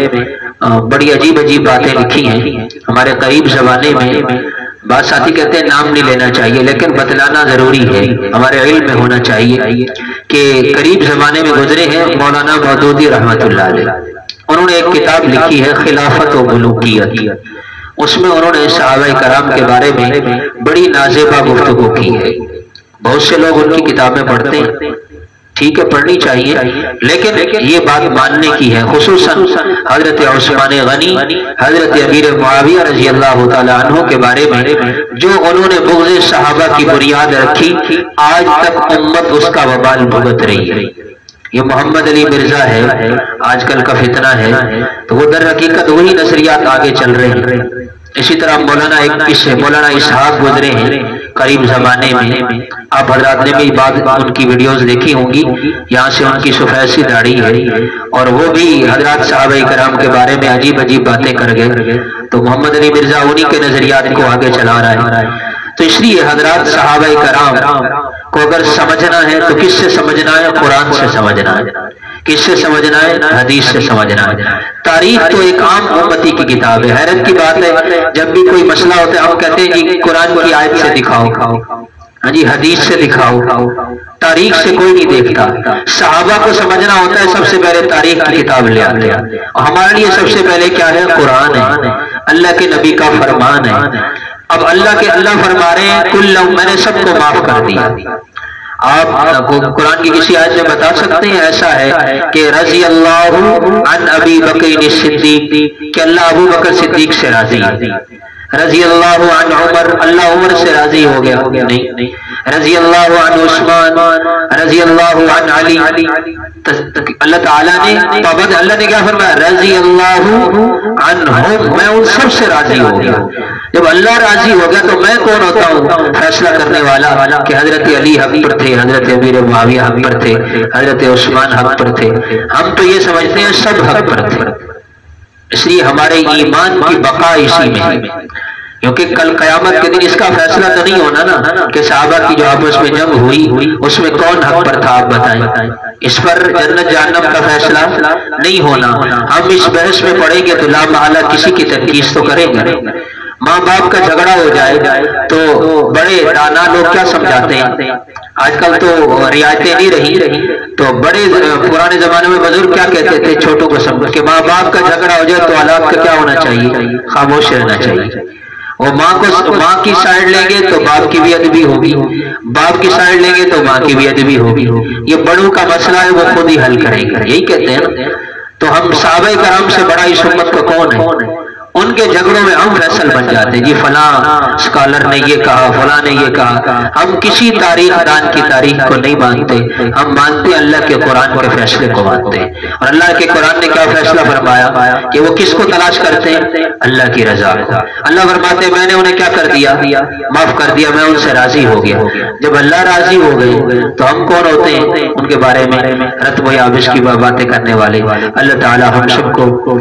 بڑی عجیب عجیب باتیں لکھی ہیں۔ ہمارے قریب زمانے میں بعض ساتھی کہتے ہیں نام نہیں لینا چاہیے، لیکن بتلانا ضروری ہے، ہمارے علم میں ہونا چاہیے کہ قریب زمانے میں گزرے ہیں مولانا مودودی رحمۃ اللہ علیہ۔ انہوں نے ایک کتاب لکھی ہے خلافت و ملوکیت، اس میں انہوں نے صحابہ کرام کے بارے میں بڑی نازیبہ گفتگو کی ہے۔ بہت سے لوگ ان کی کتابیں پڑھتے ہیں، ٹھیک ہے پڑھنی چاہیے، لیکن یہ بات ماننے کی ہے۔ خصوصاً حضرت عثمان غنی، حضرت امیر معاویہ رضی اللہ تعالیٰ عنہ کے بارے میں جو انہوں نے بغض صحابہ کی بنیاد رکھی، آج تک امت اس کا وبال بھگت رہی ہے۔ یہ محمد علی مرزا ہے، آج کل کا فتنہ ہے، تو وہ در حقیقت وہی نظریات آگے چل رہے ہیں۔ اسی طرح مولانا اسحاق گزرے ہیں قریب زمانے میں، آپ حضرات نے بھی بعد ان کی ویڈیوز دیکھی ہوں گی، یہاں سے ان کی سفید سی داڑھی ہے، اور وہ بھی حضرات صحابہ کرام کے بارے میں عجیب عجیب باتیں کر گئے۔ تو محمد علی مرزا انہی کے نظریات کو آگے چلا رہا ہے۔ تو اس لیے حضرات صحابہ کرام کو اگر سمجھنا ہے تو کس سے سمجھنا ہے؟ قرآن سے سمجھنا ہے۔ کس سے سمجھنا ہے؟ حدیث سے سمجھنا ہے۔ تاریخ تو ایک عام امتی کی کتاب ہے۔ حیرت کی بات ہے جب بھی کوئی مسئلہ ہوتا ہے ہم کہتے ہیں جی قرآن کی آیت سے دکھاؤ، ہاں جی حدیث سے دکھاؤ، تاریخ سے کوئی نہیں دیکھتا۔ صحابہ کو سمجھنا ہوتا ہے سب سے پہلے تاریخ کی کتاب لے آتے ہیں، اور ہمارے لیے سب سے پہلے کیا ہے؟ قرآن ہے، اللہ کے نبی کا فرمان ہے۔ اب اللہ فرما رہے ہیں کل میں نے سب کو معاف کر دیا۔ آپ قرآن کی کسی آیت میں بتا سکتے ہیں ایسا ہے کہ رضی اللہ عن ابی بکر صدیق، کہ اللہ ابو بکر صدیق سے راضی ہے؟ رضی اللہ عن عمر، اللہ عمر سے راضی ہو گیا؟ نہیں۔ رضی اللہ عن عثمان، رضی اللہ عن علی، اللہ تعالیٰ نے پابند، اللہ نے کیا فرمایا؟ رضی اللہ عنہم، میں ان سب سے راضی ہو گیا۔ جب اللہ راضی ہو گیا تو میں کون ہوتا ہوں فیصلہ کرنے والا کہ حضرت علی حق پر تھے، حضرت امیر معاویہ حق پر تھے، حضرت عثمان حق پر تھے؟ ہم تو یہ سمجھتے ہیں سب حق پر تھے۔ اس لیے ہمارے ایمان کی بقا اسی میں ہے، کیونکہ کل قیامت کے دن اس کا فیصلہ تو نہیں ہونا نا کہ صحابہ کی جو آپس میں جنگ ہوئی اس میں کون حق پر تھا، آپ بتائیں۔ اس پر جنت جہنم کا فیصلہ نہیں ہونا۔ ہم اس بحث میں پڑیں گے تو لا محالہ کسی کی تنقید تو کریں گے۔ ماں باپ کا جھگڑا ہو جائے تو بڑے دانا لوگ کیا سمجھاتے ہیں؟ آج کل تو رعایتیں نہیں رہی، تو بڑے پرانے زمانے میں بزرگ کیا کہتے تھے چھوٹوں کو سمجھ کے؟ ماں باپ کا جھگڑا ہو جائے تو اولاد کا کیا ہونا چاہیے؟ خاموش رہنا چاہیے۔ وہ ماں کی سائڈ لیں گے تو باپ کی بھی ادبی ہوگی، باپ کی سائڈ لیں گے تو ماں کی بھی ادبی ہوگی۔ یہ بڑوں کا مسئلہ ہے، وہ خود ہی حل کریں گے، یہی کہتے ہیں نا۔ تو ہم صحابہ کرام سے بڑا اس امت کا کون ہے؟ ان کے جھگڑوں میں ہم فیصل بن جاتے ہیں، جی فلاں اسکالر نے یہ کہا، فلاں نے یہ کہا۔ ہم کسی تاریخ دان کی تاریخ کو نہیں مانتے، ہم مانتے اللہ کے قرآن کے فیصلے کو مانتے ہیں۔ اور اللہ کے قرآن نے کیا فیصلہ فرمایا کہ وہ کس کو تلاش کرتے ہیں؟ اللہ کی رضا کو۔ اللہ فرماتے ہیں میں نے انہیں کیا کر دیا؟ معاف کر دیا، میں ان سے راضی ہو گیا۔ جب اللہ راضی ہو گئے تو ہم کون ہوتے ہیں ان کے بارے میں رتب و یابش کی باتیں کرنے والے؟ اللہ تعالی ہم سب کو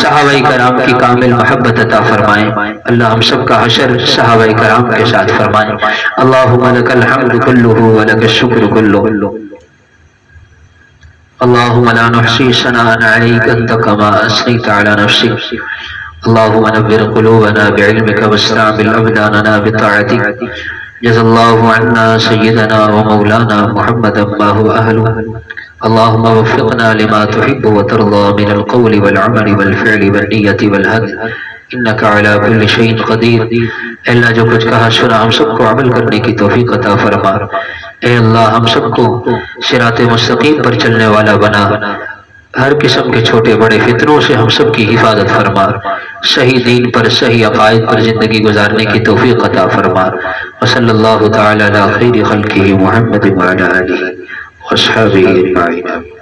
صحابہ کرام کی کامل محبت عطا فرمائیں۔ اللہ ہم سب کا حشر صحابہ کرام کے ساتھ فرمائیں۔ اللہم لک الحمد کلہ ولک الشکر کلہ، اللہم لا نحصی ثناء علیک انت کما اثنیت علی نفسک، اللہم نور قلوبنا بعلمک واستعمل ابداننا بطاعتک، جزا اللہ عنا سیدنا ومولانا محمدا ما هو اہلہ، اللہم وفقنا لما تحب وترضى من القول والعمل والفعل والنیت والہد، انک علی کل شیء قدیر۔ اے اللہ جو کچھ کہا سنا ہم سب کو عمل کرنے کی توفیق عطا فرما۔ اے اللہ ہم سب کو صراط مستقیم پر چلنے والا بنا، ہر قسم کے چھوٹے بڑے فتنوں سے ہم سب کی حفاظت فرما، صحیح دین پر صحیح عقائد پر زندگی گزارنے کی توفیق عطا فرما۔ وصلی اللہ تعالی علی خیر خلقہ محمد وعلی آلہ وصحبہ اجمعین۔